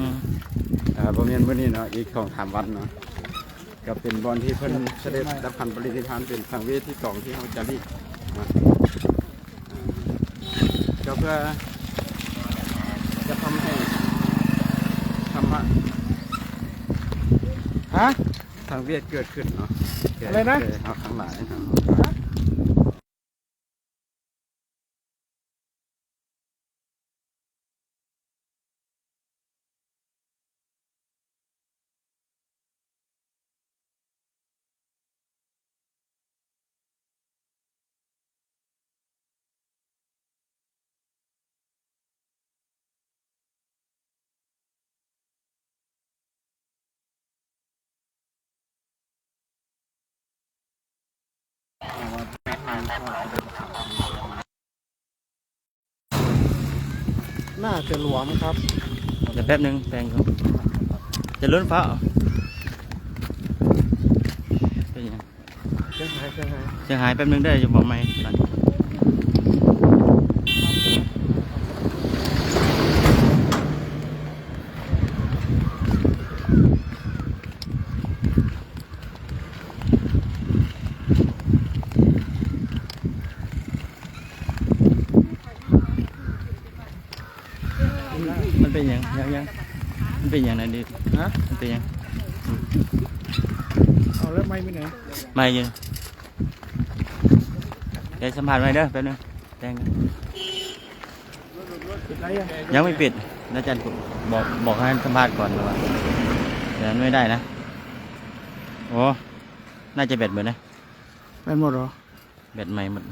บ่แม่นมื้อนี้เนาะอีก2-3วันเนาะก็เป็นบอนที่เพิ่นเสด็จรับพันปรินิพพานเป็นสังเวชที่2ที่เฮาจะรีมาก็เพื่อจะทำให้ธรรมะทางเวทเกิดขึ้นเนาะอะไรนะเราทั้งหลายเนาะน่าจะหลวมครับ เดี๋ยวแป๊บนึงแปลงครับจะล้นฟ้าเป็นยังเสียหายแป๊บนึงได้จะบอกไหมมันเป็นยังมันเป็นยังไงดิมันเป็นยังเอาแล้วไม่ไปไหน ไม่ยังเดี๋ยวสัมผัสไว้เด้อแป๊บนึงแดงยังไม่ปิดอาจารย์บอกให้สัมภาษณ์ก่อนว่าเดี๋ยวไม่ได้นะโอ้น่าจะแบตหมดนะ เป็นหมดเหรอ แบตใหม่หมด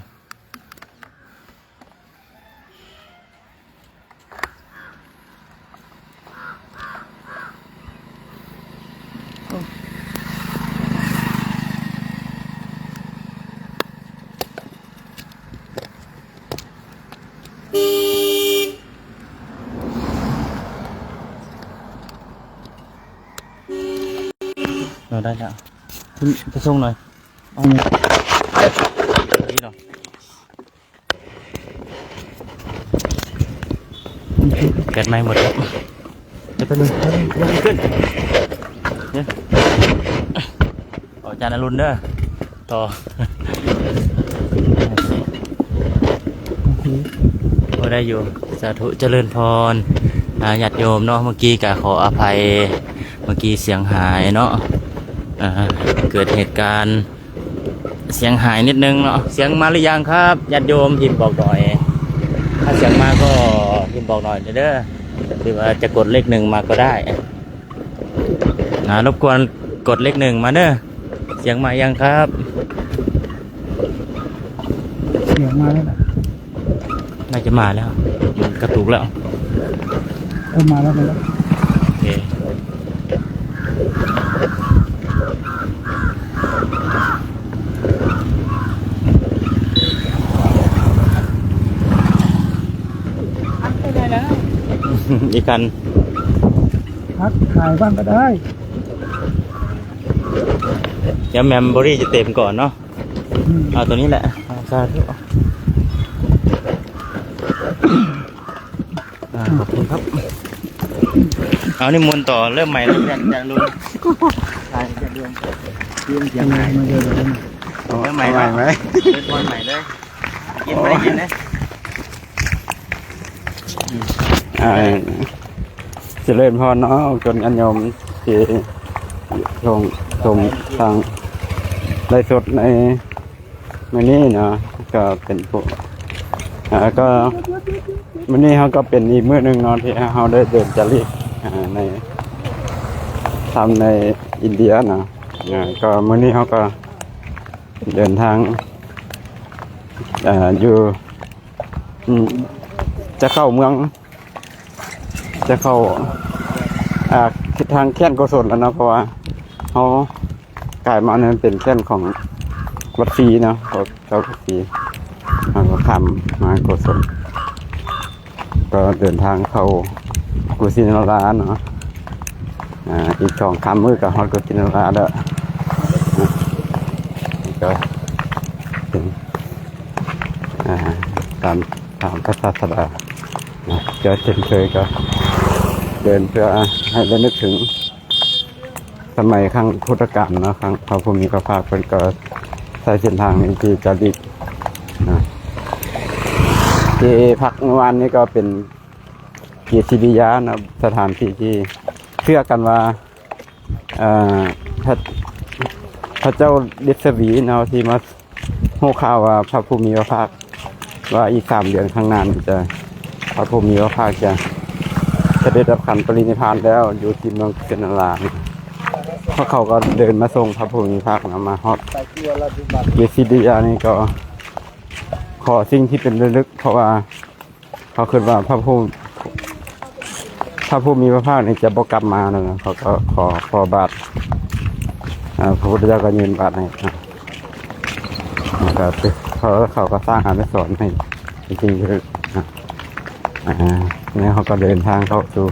เราได้แล้วคุณไปส่งหน่อยเอาเนี่ยนี่หรอแบตใหม่หมดแล้วจะไปเลยยังไม่ขึ้นเนี่ยอาจารย์อรุณเด้อต่อก็ได้อยู่สาธุเจริญพรญาติโยมเนาะเมื่อกี้ก็ขออภัยเมื่อกี้เสียงหายเนาะเกิดเหตุการณ์เสียงหายนิดนึงเนาะเสียงมาหรือยังครับญาติโยมพิมพ์บอกหน่อยถ้าเสียงมาก็พิมพ์บอกหน่อยเด้อหรือว่าจะกดเลขหนึ่งมาก็ได้รบกวนกดเลขหนึ่งมาเด้อเสียงมายังครับ เสียงมาแล้วนะ น่าจะมาแล้วมันกระตุกแล้วมาแล้วโอเคอีกกันพักถ่ายบ้างก็ได้ เดี๋ยวแมมโมรี่จะเต็มก่อนเนาะเอาตัวนี้แหละสาธุขอบคุณครับเอานี่มวนต่อเริ่มใหม่แล้วจะลุ้นใช่จะดวงเรื่องเสียงใหม่เริ่มใหม่ไหมเริ่มบอลใหม่เลยกินไปกินนะเจริญพรเนาะจนอันยมที่ชมทางไลฟ์สดในมื้อนี้เนาะก็เป็นพวกก็มื้อนี้เขาก็เป็นอีกมื้อหนึ่งเนาะที่เขาได้เดินจาริกในทำในอินเดียเนาะก็มื้อนี้เขาก็เดินทางอยู่จะเข้าเมืองจะเข้าทางแค่นโกศลแล้วนะเพราะว่าเขากลายมาเนี่ยเป็นแค่นของวัดศรีเนาะเจ้าวัดศรีเขาก็ข้ามมาโกศลก็เดินทางเข้ากุสินาราเนาะอีก2-3 มื้อกับฮอดกุสินาราเด้อก็ถึงตามพระศาสดา จะเช่นเคยก็เดินเพื่อให้ได้นึกถึงสมัยครั้งพุทธกาลเนาะครั้งพระภูมิพระภาคเป็นก็ใช้เส้นทางนี้ที่จะดิกนะที่พักเมื่อวานนี้ก็เป็นเกียรติยานะสถานที่ที่เชื่อกันว่าพระเจ้าฤทธิ์วีเนาะที่มาโห่ข่าวว่าพระภูมิพระภาคว่าอีก3 เดือนข้างหน้าจะพระภูมิพระภาคจะได้รับขันปรินิพพานแล้วอยู่ที่เมืองเกณลาเพราะเขาก็เดินมาส่งพระภูมิพระภาคมาฮอดเกียรติยานี่ก็ขอสิ่งที่เป็นระลึกเพราะว่าเขาคิดว่าพระภูมิพระภาคนี่จะบ่กลับมาเลยเขาก็ขอบาทพระพุทธเจ้าก็ยืนบาทให้นะครับเขาก็สร้างอนุสรณ์ให้จริงๆคือนี่เขาก็เดินทางเข้าสู่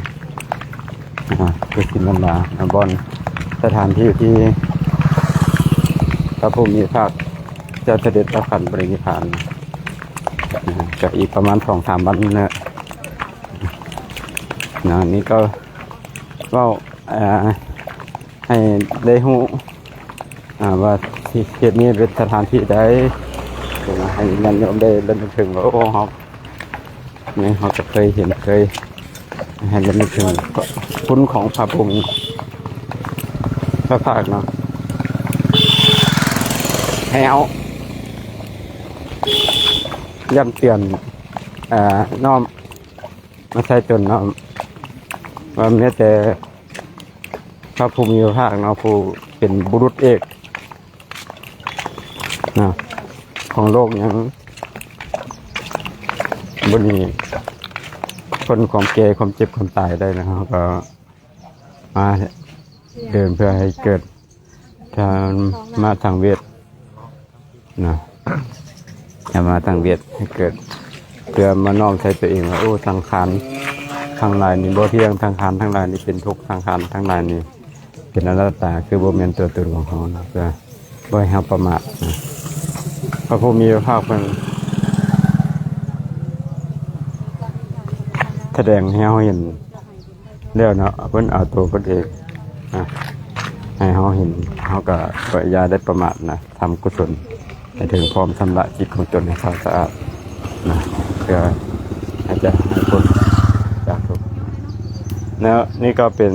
กุศินาราบอนสถานที่ที่พระภูมิพระภาคจะเสด็จรับขันปรินิพพานก็อีกประมาณ2-3 วันนะนี่ก็ให้ได้รู้ว่าที่เขตนี้เป็นสถานที่ใดให้ญาติโยมได้ระลึกถึงว่าโอ้เขาเนี่ยเขาจะเคยเห็นเคยให้ระลึกถึงคุณของพระภูมิพระภาคเนาะให้เอาย้ำเตือนน้อมมาใช้จนน้อมว่าแม้แต่พระภูมิพระภาคเนาะผู้เป็นบุรุษเอกนะของโลกยังบนีคนความแก่ความเจ็บความตายได้นะครับก็มาเดินเพื่อให้เกิดการมาทางเวทนะจะมาทางเวทให้เกิดเพื่อมาน้อมใช้ตัวเองว่าโอ้ทางขันทางลายนี่บ่เที่ยงทางขันทางลายนี่เป็นทุกข์ทางขันทางลายนี่เป็นอนัตตาคือบ่แม่นตัวตนของเขานะเพื่อบ่ให้เฮาประมาทนะพระภูมิพระภาคเพิ่นแสดงให้เฮาเห็นแล้วเนาะเพิ่นเอาตัวเพิ่นเองให้เฮาเห็นเฮาก็อย่าได้ประมาทนะทำกุศลให้ถึงพร้อมชำระจิตของตนให้สะอาดนะเพื่อให้จะให้พ้นจากทุกข์แล้วนี่ก็เป็น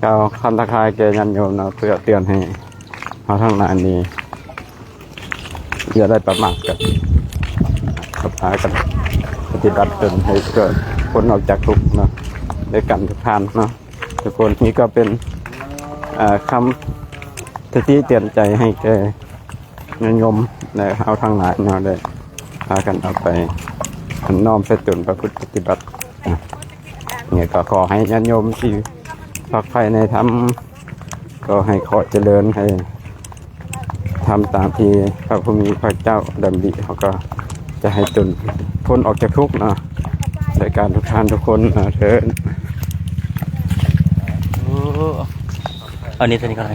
การคำทักทายแก่ญาติโยมนะเพื่อเตือนให้เฮาทั้งหลายนี้อย่าได้ประมาทกันพากันปฏิบัติจนให้เกิดพ้นออกจากทุกข์เนาะด้วยกันทุกท่านเนาะทุกคนนี้ก็เป็นคำที่เตือนใจให้แก่ญาติโยมได้เอาทั้งหลายเนาะได้พากันเอาไปน้อมใส่ตนประพฤติปฏิบัติเนี่ยก็ขอให้ญาติโยมที่ฝักใฝ่ในธรรมก็ให้ขอเจริญให้ทำตามที่พระภูมิพระเจ้าดำริเขาก็จะให้ตนพ้นออกจากทุกข์นะในการทุกท่านทุกคนเถิด อันนี้ตัวนี้ก็อะไร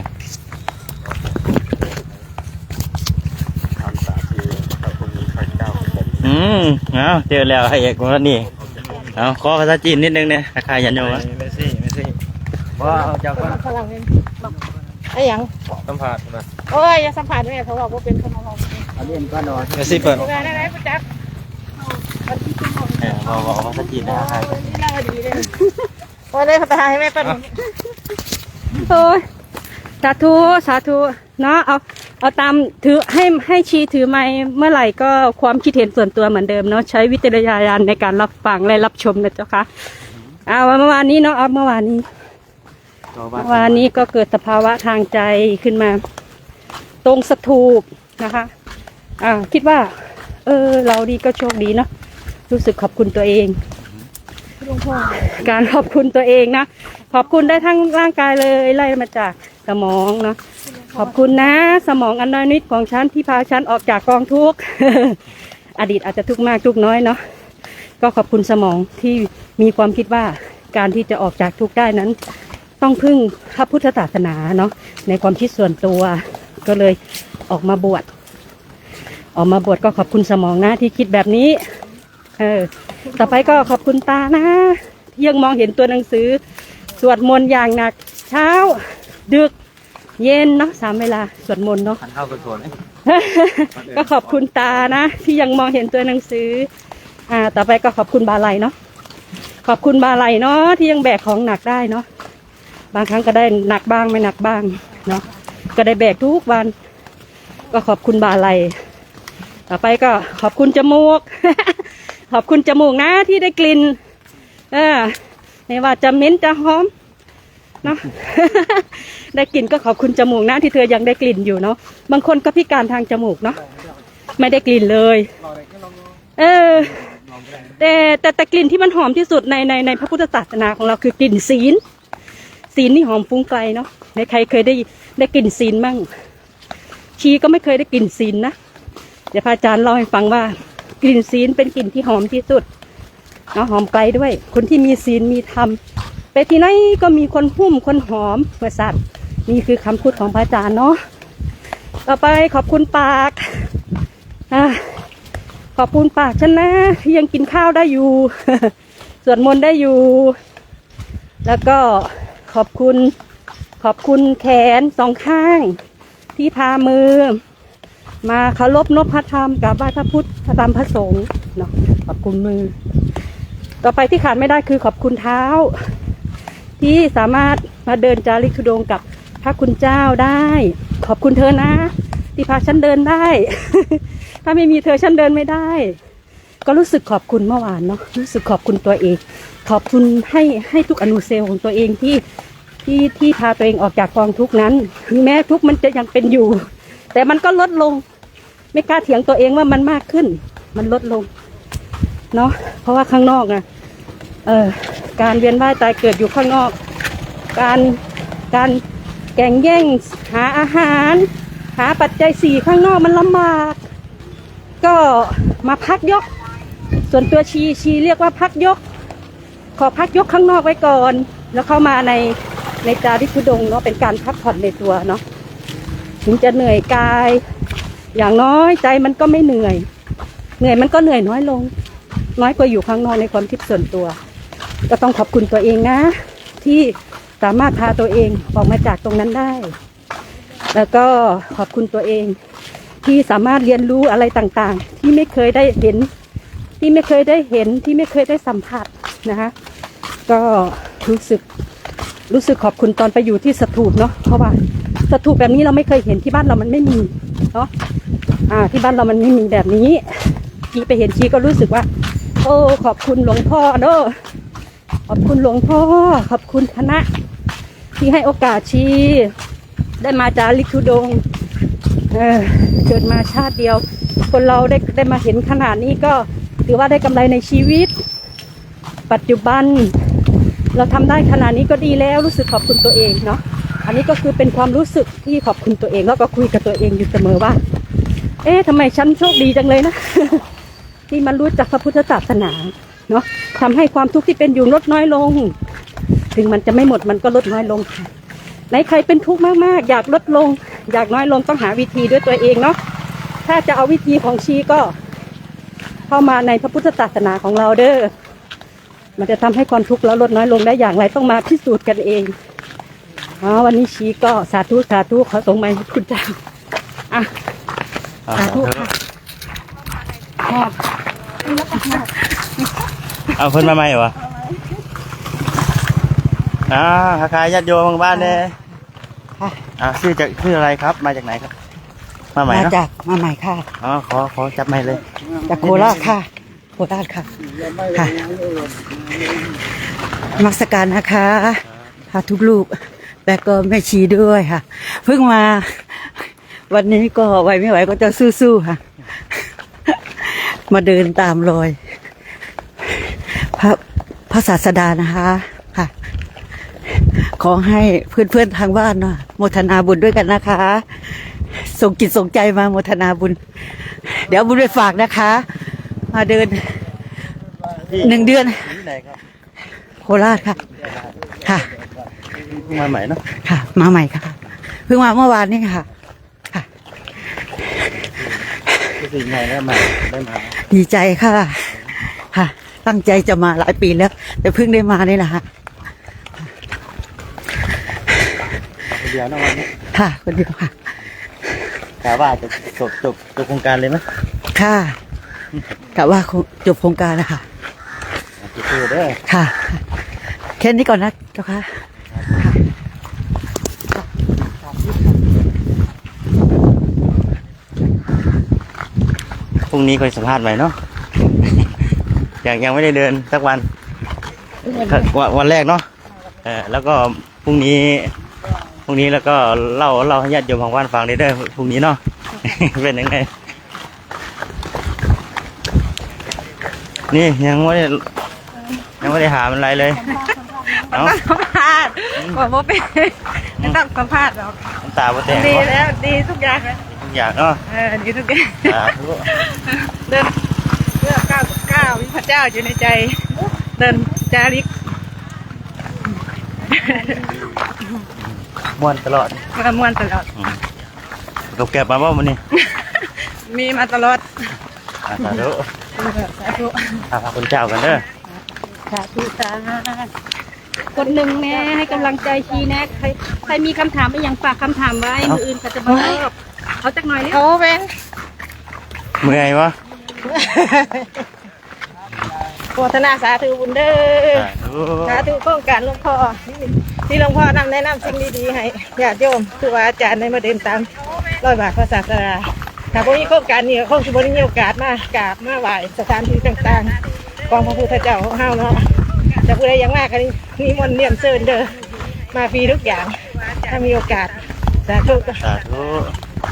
เอาเจอแล้วให้เอกวันนี้เอาขอภาษาจีนนิดนึงเนี่ยราคายันโยมไม่สิว่าเอาจากคนฝรั่งไอ้ยังสัมผัสมาโอ้ยอย่าสัมผัสเนี่ยเขาบอกว่าเป็นคนมองอันนี้ก็นอนไม่สิเปิดได้ได้ประจักษ์บอกภาษาจีนนะใครนี่น่าดีเลยว่าได้ภาษาให้แม่เป็นโอ้ยสาธุสาธุเนาะเอาตามถือให้ชีถือไม้เมื่อไหร่ก็ความคิดเห็นส่วนตัวเหมือนเดิมเนาะใช้วิจารณญาณในการรับฟังและรับชมนะเจ้าค่ะเมื่อวานนี้เนาะเมื่อวานนี้ก็เกิดสภาวะทางใจขึ้นมาตรงสถูปนะคะคิดว่าเราดีก็โชคดีเนาะรู้สึกขอบคุณตัวเองการขอบคุณตัวเองนะขอบคุณได้ทั้งร่างกายเลยไล่มาจากสมองเนาะขอบคุณนะสมองอันน้อยนิดของฉันที่พาฉันออกจากกองทุกข์ อดีตอาจจะทุกข์มากทุกข์น้อยเนาะก็ขอบคุณสมองที่มีความคิดว่าการที่จะออกจากทุกข์ได้นั้นต้องพึ่งพระพุทธศาสนาเนาะในความคิดส่วนตัวก็เลยออกมาบวชก็ขอบคุณสมองนะที่คิดแบบนี้ ต่อไปก็ขอบคุณตานะที่ยังมองเห็นตัวหนังสือสวดมนต์อย่างหนักเช้า ดึกเย็นเนาะ3 เวลาสวดมนต์เนาะ ขันเข้ากันส่วนไหม ก็ขอบคุณตานะที่ยังมองเห็นตัวหนังสือต่อไปก็ขอบคุณบาลัยเนาะขอบคุณบาลัยเนาะที่ยังแบกของหนักได้เนาะบางครั้งก็ได้หนักบ้างไม่หนักบ้างเนาะก็ได้แบกทุกวัน ก็ขอบคุณบาลัยต่อไปก็ขอบคุณจมูก ขอบคุณจมูกนะที่ได้กลิ่นไม่ว่าจะเหม็นจะหอมเนาะ ได้กลิ่นก็ขอบคุณจมูกนะที่เธอยังได้กลิ่นอยู่เนาะบางคนก็พิการทางจมูกเนาะไม่ได้กลิ่นเลยแต่กลิ่นที่มันหอมที่สุดในพระพุทธศาสนาของเราคือกลิ่นศีลนี่หอมฟุ้งไกลเนาะในใครเคยได้กลิ่นศีลมั่งชีก็ไม่เคยได้กลิ่นศีลนะเดี๋ยวพระอาจารย์เล่าให้ฟังว่ากลิ่นศีลเป็นกลิ่นที่หอมที่สุดเนาะหอมไกลด้วย คนที่มีศีลมีธรรมไปที่ไหนก็มีคนหุ้มคนหอมเมื่อสัตว์นี่คือคำพูดของพระอาจารย์เนาะต่อไปขอบคุณปากขอบคุณปากฉันนะที่ยังกินข้าวได้อยู่ สวดมนต์ได้อยู่ แล้วก็ขอบคุณแขน2 ข้างที่พามือมาเคารพนพธรรมกับไหว้พระพุทธพระธรรมพระสงฆ์เนาะขอบคุณมือต่อไปที่ขาดไม่ได้คือขอบคุณเท้าที่สามารถมาเดินจาริกธุดงค์กับพระคุณเจ้าได้ขอบคุณเธอนะที่พาฉันเดินได้ ถ้าไม่มีเธอฉันเดินไม่ได้ก็รู้สึกขอบคุณเมื่อวานเนาะรู้สึกขอบคุณตัวเองขอบคุณให้ทุกอนูเซลล์ของตัวเองที่พาตัวเองออกจากกองทุกข์นั้นถึงแม้ทุกข์มันจะยังเป็นอยู่แต่มันก็ลดลงไม่กล้าเถียงตัวเองว่ามันมากขึ้นมันลดลงเนาะเพราะว่าข้างนอกการเวียนว่ายตายเกิดอยู่ข้างนอกการแข่งแย่งหาอาหารหาปัจจัย4ข้างนอกมันลำบากก็มาพักยกส่วนตัวชีเรียกว่าพักยกขอพักยกข้างนอกไว้ก่อนแล้วเข้ามาในจาริกธุดงค์เนาะเป็นการพักผ่อนในตัวเนาะถึงจะเหนื่อยกายอย่างน้อยใจมันก็ไม่เหนื่อยมันก็เหนื่อยน้อยลงน้อยกว่าอยู่ข้างนอกในความคิดส่วนตัวก็ต้องขอบคุณตัวเองนะที่สามารถพาตัวเองออกมาจากตรงนั้นได้แล้วก็ขอบคุณตัวเองที่สามารถเรียนรู้อะไรต่างๆที่ไม่เคยได้เห็นที่ไม่เคยได้สัมผัสนะคะก็รู้สึกขอบคุณตอนไปอยู่ที่สถูปเนาะเพราะว่าสถูปแบบนี้เราไม่เคยเห็นที่บ้านเรามันไม่มีเนาะที่บ้านเรามันไม่มีแบบนี้ชีไปเห็นชีก็รู้สึกว่าโอ้ขอบคุณหลวงพ่อเด้อขอบคุณหลวงพ่อขอบคุณคณะที่ให้โอกาสชีได้มาจาริกธุดงค์เกิดมาชาติเดียวคนเราได้มาเห็นขนาดนี้ก็ถือว่าได้กำไรในชีวิตปัจจุบันเราทำได้ขนาดนี้ก็ดีแล้วรู้สึกขอบคุณตัวเองเนาะอันนี้ก็คือเป็นความรู้สึกที่ขอบคุณตัวเองแล้วก็คุยกับตัวเองอยู่เสมอว่าทำไมฉันโชคดีจังเลยนะ ที่มันรู้จักพระพุทธศาสนาเนาะทำให้ความทุกข์ที่เป็นอยู่ลดน้อยลงถึงมันจะไม่หมดมันก็ลดน้อยลงค่ะไหนใครเป็นทุกข์มากๆอยากลดลงอยากน้อยลงต้องหาวิธีด้วยตัวเองเนาะถ้าจะเอาวิธีของชีก็เข้ามาในพระพุทธศาสนาของเราเด้อมันจะทำให้ความทุกข์เราลดน้อยลงได้อย่างไรต้องมาพิสูจน์กันเองวันนี้ชีก็สาธุขอส่งไมค์ให้คุณเจ้าสาธุค่ะ เอาเพิ่นมาใหม่เหรอทักทายญาติโยมทางบ้านเนี่ยชื่ออะไรครับมาจากไหนครับมาใหม่เนาะมาใหม่ค่ะขอจับใหม่เลยจากโคราชค่ะค่ะนมัสการนะคะพาทุกลูกแต่ก็แม่ชีด้วยค่ะเพิ่งมาวันนี้ก็ไหวไม่ไหวก็จะสู้ๆค่ะมาเดินตามรอยพระศาสดานะคะค่ะขอให้เพื่อนๆทางบ้านเนาะโมทนาบุญด้วยกันนะคะส่งจิตส่งใจมาโมทนาบุญเดี๋ยวบุญไปฝากนะคะมาเดิน1 เดือนโคราชค่ะมาใหม่เนาะค่ะมาใหม่ค่ะเพิ่งมาเมื่อวานนี้ค่ะสิ่งใหม่แล้วมาได้มาดีใจค่ะ ตั้งใจจะมาหลายปีแล้ว แต่เพิ่งได้มานี่แหละฮะ เดียวนะวันนี้ ค่ะคนเดียวค่ะ กะว่าจะจบโครงการเลยไหม ค่ะกะว่าคงจบโครงการแล้วค่ะ สู้ๆเด้อ ค่ะแค่นี้ก่อนนะเจ้าค่ะ พรุ่งนี้ค่อยสัมภาษณ์ใหม่เนาะ ยังไม่ได้เดินสักวันวันแรกเนาะแล้วก็พรุ่งนี้แล้วก็เล่าให้ญาติโยมของบ้านฟังได้เด้อพรุ่งนี้เนาะ เป็นยังไงนี่ยังไม่ได้หามันอะไรเลยเอ้า สัมภาษณ์บอกว่าเป็นไม่ต้องสัมภาษณ์หรอก น้ำตาบ่แตก ดี เนาะ แล้วดีทุกอย่างเลย ทุกอย่างเนาะ ดีทุกอย่าง สาธุ เดินเรื่อง999มีพระเจ้าอยู่ในใจ เดินจาริก ม่วนตลอด มาม่วนตลอด กับแก็บมาบ่มื้อนี้ มีมาตลอด สาธุ สาธุ พระคุณเจ้ากันเด้อ สาธุสาคนหนึ่งแน่ให้กำลังใจชีแน่ใครมีคำถามไม่ยังฝากคำถามไว้มืออื่นก็จะมาตอบเอาจักหน่อยนี่โอ้เป็น เมื่อยวะ โฆษณาสาธุบุญเด้อสาธุโครงการหลวงพ่อที่หลวงพ่อนำแนะนำสิ่งดีๆให้ญาติโยมครูบาอาจารย์ในมาเดินตาม100 บาทพระศาสดาถ้าพวกนี้โครงการนี้คงจะบ่ได้มีโอกาสมากราบมาไหว้สถานที่ต่างๆกองพระพุทธเจ้าของเฮาเนาะแต่ผู้ใดยังมากก็นิมนต์เรียนเชิญเด้อมาฟรีทุกอย่างถ้ามีโอกาสสาธุ สาธุ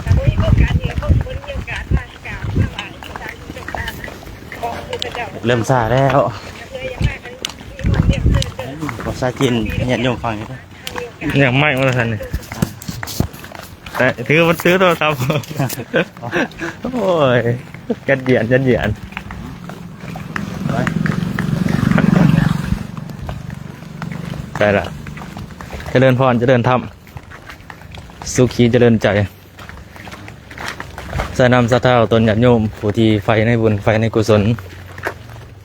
ถ้าพวกนี้โครงการนี้คงจะบ่ได้มีโอกาสมากราบมาไหว้สถานที่ต่างๆกองพระพุทธเจ้า เริ่มซาแล้ว ผู้ใดยังมากก็นิมนต์เรียนเชิญเด้อ ภาษาจีนญาติโยมฟังอยู่เด้อ ยังไม่มาทันเลยแต่ถือมันซื้อโทรศัพท์ โอ้ยยัดเยียนใช่ละเจริญพรเจริญธรรมสุขีเจริญใจใส่นำสัทธาตนญาติโยมผู้ที่ไฟในบุญไฟในกุศล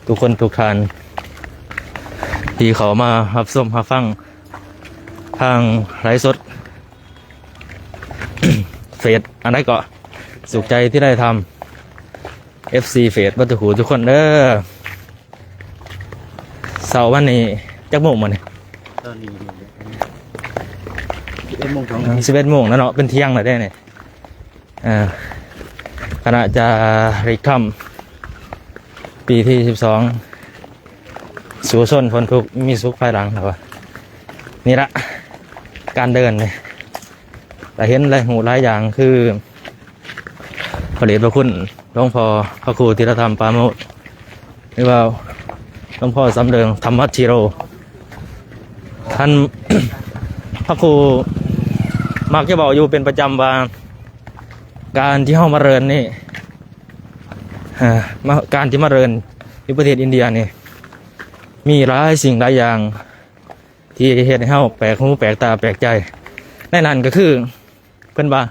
ทุกคนทุกท่าน ที่เขามารับชมรับฟังทางไลฟ์สด เฟสอันไหนก็สุขใจที่ได้ทำ FC เฟสบัตรหูทุกคนเด้อเสาร์วันนี้จักโมงมาเนี่ย ตอนนี้11 โมง 11 โมงแล้วเนาะเป็นเที่ยงแล้วได้เนี่ยคณะจะริกคำปีที่12สู่ชนพ้นทุกข์มีสุขภายหลังแล้ววะนี่ละการเดินเลยแต่เห็นหลายหูหลายอย่างคือพระเดชพระคุณหลวงพ่อพระครูธีรธรรมปราโมชหรือว่าหลวงพ่อสำเริงธรรมชิโรท่าน พระครูมักจะบอกอยู่เป็นประจำว่าการที่เข้ามาเริญนี่การที่มาเริญที่ประเทศอินเดียนี่มีหลายสิ่งหลายอย่างที่เฮ็ดให้เฮาแปลกหูแปลกตาแปลกใจในนั้นก็คือเพิ่นว่า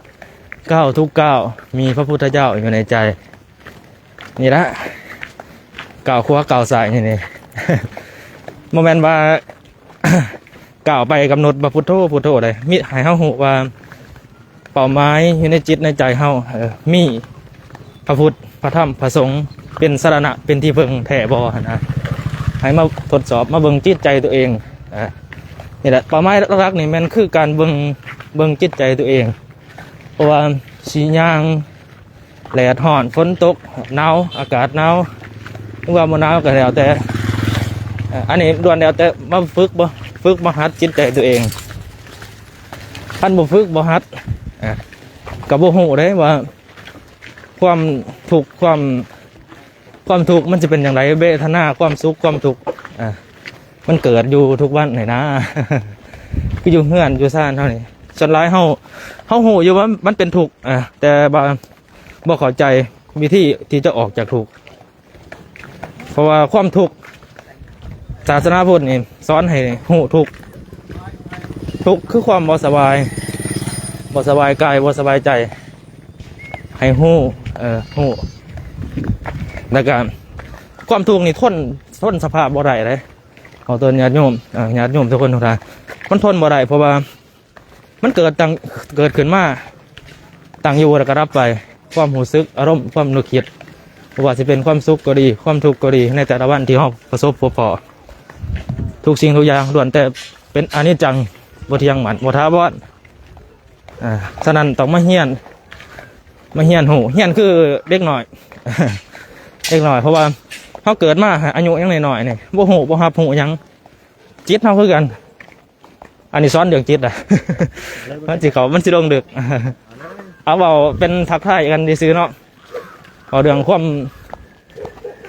ก้าวทุกก้าวมีพระพุทธเจ้าอยู่ในใจนี่ละก้าวขวาก้าวซ้ายนี่ โมเมนต์ว่า ก้าวไปกำหนดว่าพุทโธพุทโธเลยมิให้เฮาฮู้ว่าเป้าหมายอยู่ในจิตในใจเฮามีพระพุทธพระธรรมพระสงฆ์เป็นสรณะเป็นที่พึ่งแท้บ่นะให้มาทดสอบมาเบิ่งจิตใจตัวเองนี่แหละเป้าหมายหลักๆนี่มันคือการเบิ่งจิตใจตัวเองเพราะว่าสีย่างแดดร้อนฝนตกหนาวอากาศหนาวหรือว่าบ่หนาวก็แล้วแต่อันนี้ล้วนแล้วแต่มาฝึกมาหัดจิตใจตัวเองท่านบ่ฝึกบ่หัดก็บ่ฮู้เด้ว่าความทุกข์ความทุกข์มันจะเป็นอย่างไรเวทนาความสุขความทุกข์มันเกิดอยู่ทุกวันไหนนะ คืออยู่เฮือนอยู่ซ่านเท่านี้ส่วนร้ายเฮาฮู้อยู่ว่ามันเป็นทุกข์แต่บ่เข้าใจวิธีที่จะออกจากทุกข์เพราะว่าความทุกข์ศาสนาพุทธนี่สอนให้ฮู้ทุกข์คือความบ่สบายกายบ่สบายใจให้ฮู้แล้วก็ความทุกข์นี่ทน ทนสภาพบ่ได้เลยเอาตัวญาติโยมญาติโยมทุกคนทุกท่านมันทนบ่ได้เพราะว่ามันเกิดขึ้นมาตั้งอยู่แล้วก็รับไปความรู้สึกอารมณ์ความนึกคิดว่าจะเป็นความสุขก็ดีความทุกข์ก็ดีในแต่ละวันที่เราประสบพบพอทุกสิ่งทุกอย่างล้วนแต่เป็นอนิจจังบ่เที่ยงหมันบ่ท้าวรฉะนั้นต้องมาเฮียนหูเฮียนคือเด็กหน่อย เด็กหน่อยเพราะว่าเขาเกิดมาอายุยังน้อยๆเนี่ยบ่หูบ่ฮับหูยังจิตเขาคือกันอันนี้ซ้อนเดืองจิตอ่ะ มันสิเขามันสิลงดึก เอาเบาเป็นทักทายกันดีซื้อเนาะเอาเรื่องความ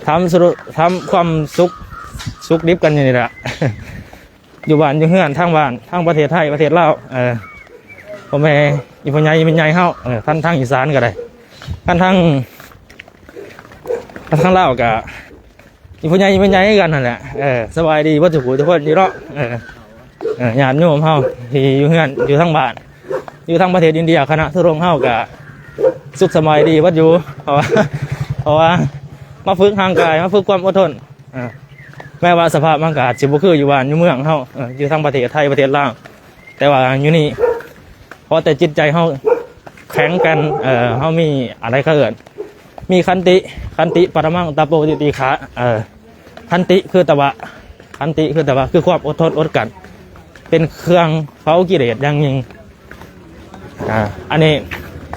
ทำความสุขดิบกันอย่างนี้แหละ อยู่บ้านอยู่เฮือนทางบ้านทางประเทศไทยประเทศลาวพ่อแม่อีพ่อใหญ่อีแม่ใหญ่เฮาท่านทางอีสานก็ได้ท่านทางลาวก็อีพ่อใหญ่อีแม่ใหญ่กันนั่นแหละสบายดีบ่ทุกผู้ทุกคนอยู่เนาะญาติโยมเฮาที่อยู่เฮือนอยู่ทางบ้านอยู่ทางประเทศอินเดียคณะทุรงเฮาก็สุขสบายดีบ่อยู่เพราะว่ามาฝึกร่างกายมาฝึกความอดทนแม้ว่าสภาพร่างกายสิบ่คืออยู่บ้านอยู่เมืองเฮาอยู่ทางประเทศไทยประเทศลาวแต่ว่าอยู่นี่พอแต่จิตใจเฮาแข็งกันเฮามีอะไรก็เอิ้นมีขันติปรมังตะโปติติขาขันติคือตะวะคือความอดทนอดกันเป็นเครื่องเผากิเลสอย่างยิ่งอันนี้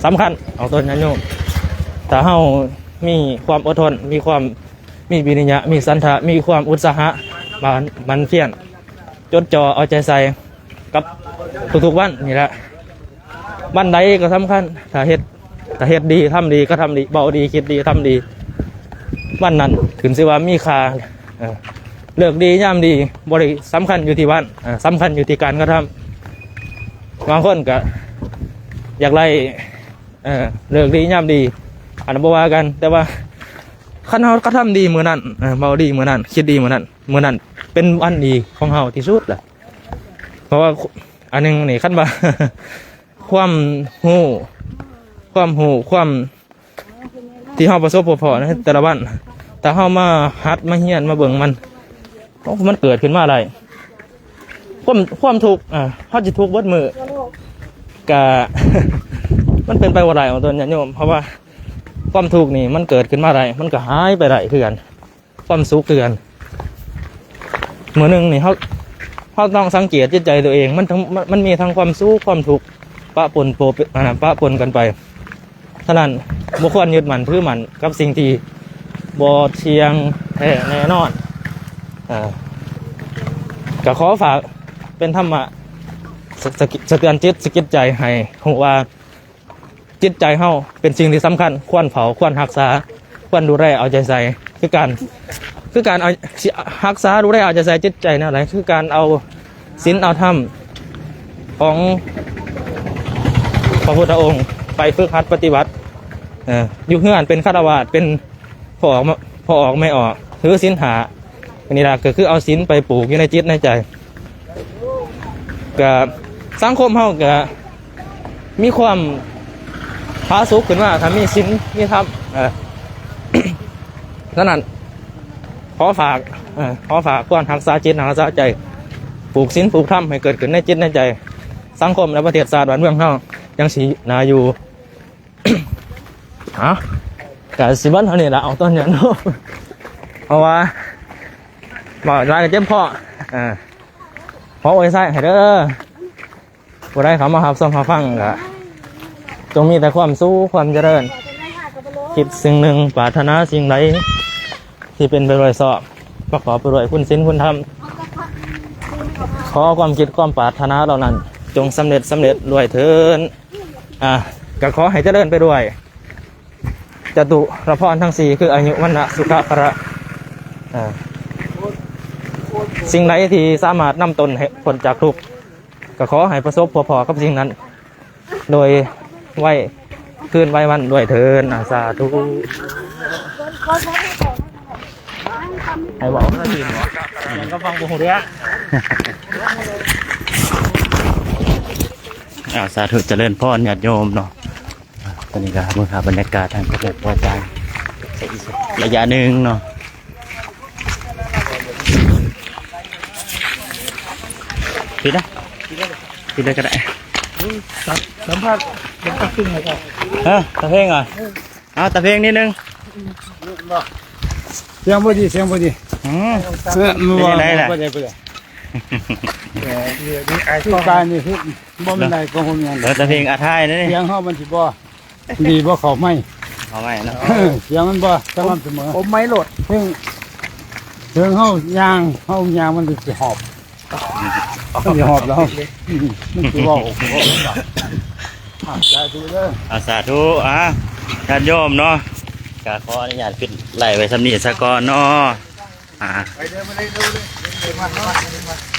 สำคัญเอาต้นนั้นโยมแต่เฮามีความอดทนมีวิริยะมีสันทะมีความอุตสาหะมันเพียรจดจ่อเอาใจใส่กับทุกๆวันนี่แหละวันใดก็สำคัญถ้าเฮ็ดดีทำดีก็ทำดีเบาดีคิดดีทำดีวันนั้นถึงสิว่ามีค่าเลิกดีย่ำดีบริสำคัญอยู่ที่วันสำคัญอยู่ที่การกระทำบางคนก็อยากไล่เลิกดีย่ำดีอันนั้นบ่ว่ากันแต่ว่าคันเฮาก็ทำดีมื้อนั้นเบาดีมื้อนั้นคิดดีมื้อนั้นเป็นวันดีของเฮาที่สุดแหละเพราะว่าอันนึงนี่คันว่า ความที่เฮาประสบพอในแต่ละวันแต่เฮามาหัดมาเฮียนมาเบิ่งมันเกิดขึ้นมาอะไรความทุกข์เฮาสิทุกข์เบิดมื้อก็ มันเป็นไปบ่ได้ของตนญาติโยมเพราะว่าความทุกข์นี่มันเกิดขึ้นมาได้มันก็หายไปได้คือกันความสุขคือกันมื้อนึงนี่เฮาต้องสังเกตจิตใจตัวเองมันมีทั้งความสุขความทุกข์ปะปนกันไปฉะนั้นบ่ควรยึดมั่นถือมั่นกับสิ่งที่บ่เที่ยงแท้แน่นอนก็ขอฝากเป็นธรรมะสะเตือนจิตสะกิดใจให้ฮู้ว่าจิตใจเฮาเป็นสิ่งที่สำคัญควรเผาควรรักษาควรดูแลเอาใจใส่คือการเอารักษาดูแลเอาใจใส่จิตใจนั่นแหละคือการเอาศีลเอาธรรมของพระพุทธองค์ไปฝึกหัดปฏิบัติอยู่เฮือนเป็นฆราวาสเป็นพอออกไม่ออกถือศีลหาอันนี้ล่ะก็คือเอาศีลไปปลูกอยู่ในจิตในใจก็สังคมเฮาก็มีความผาสุกขึ้นมาถ้ามีศีลมีธรรมฉะนั้นขอฝากความรักษาจิตรักษาใจปลูกศีลปลูกธรรมให้เกิดขึ้นในจิตในใจสังคมและประเทศชาติบ้านเมืองเฮายังสิน่าอยู่ กะสิบันเท่านี้ละเอาต้นอย่างนู้นเพราะว่าบอกร้านกับเจ็บพ่อเพราะไว้ใส่ให้เด้อผู้ใดเขามาหับซ้อมหับฟังกะจงมีแต่ความสู้ความเจริญคิดสิ่งหนึ่งปรารถนาสิ่งใดที่เป็นไปด้วยสอบประกอบไปด้วยคุณศีลคุณธรรมขอความคิดความปรารถนาเหล่านั้นจงสำเร็จด้วยเถิดก็ขอให้เจริญไปด้วยจตุรพรทั้งสี่คืออายุวันนะสุขะพระสิ่งไหนที่สามารถนำตนให้พ้นจากทุกข์ก็ขอให้ประสบพอกับสิ่งนั้นโดยคืนไว้วันด้วยเถิดสาธุให้บอกว่าทีมก็ฟังบุญเรือสาธุเจริญพรญาติโยมเนาะตอนนี้ก็มือขาบรรยากาศทางกระเด็ดพอใจระยะหนึ่งเนาะ ปิดนะปิดเลยก็ได้ สัมภาษณ์ยังตัดขึ้นเลยครับ ตะเพลงเหรอเอาตะเพลงนิดนึง เสียงบ่ดีเสียงบ่ดี อืม เสื้อมือ เป็นยังไงล่ะ บ่ได้บ่ได้คือการนี่คือบ่เป็นไรก็คงอย่าง แล้วตะเพลงอาทายนะนี่ เสียงเฮามันสิบ่ดีบ่เข้าไม่ เอาไว้เนาะ เสียงมันบ่สม่ำเสมอ ผมไม่โหลด เพิ่งเฮายางมันสิหอบมันสิหอบแล้วมันสิบ่ได้ดูเด้อ อาสาธุญาติโยมเนาะกาขออนุญาตขึ้นไล่ไว้สำนีสะกอนเนาะ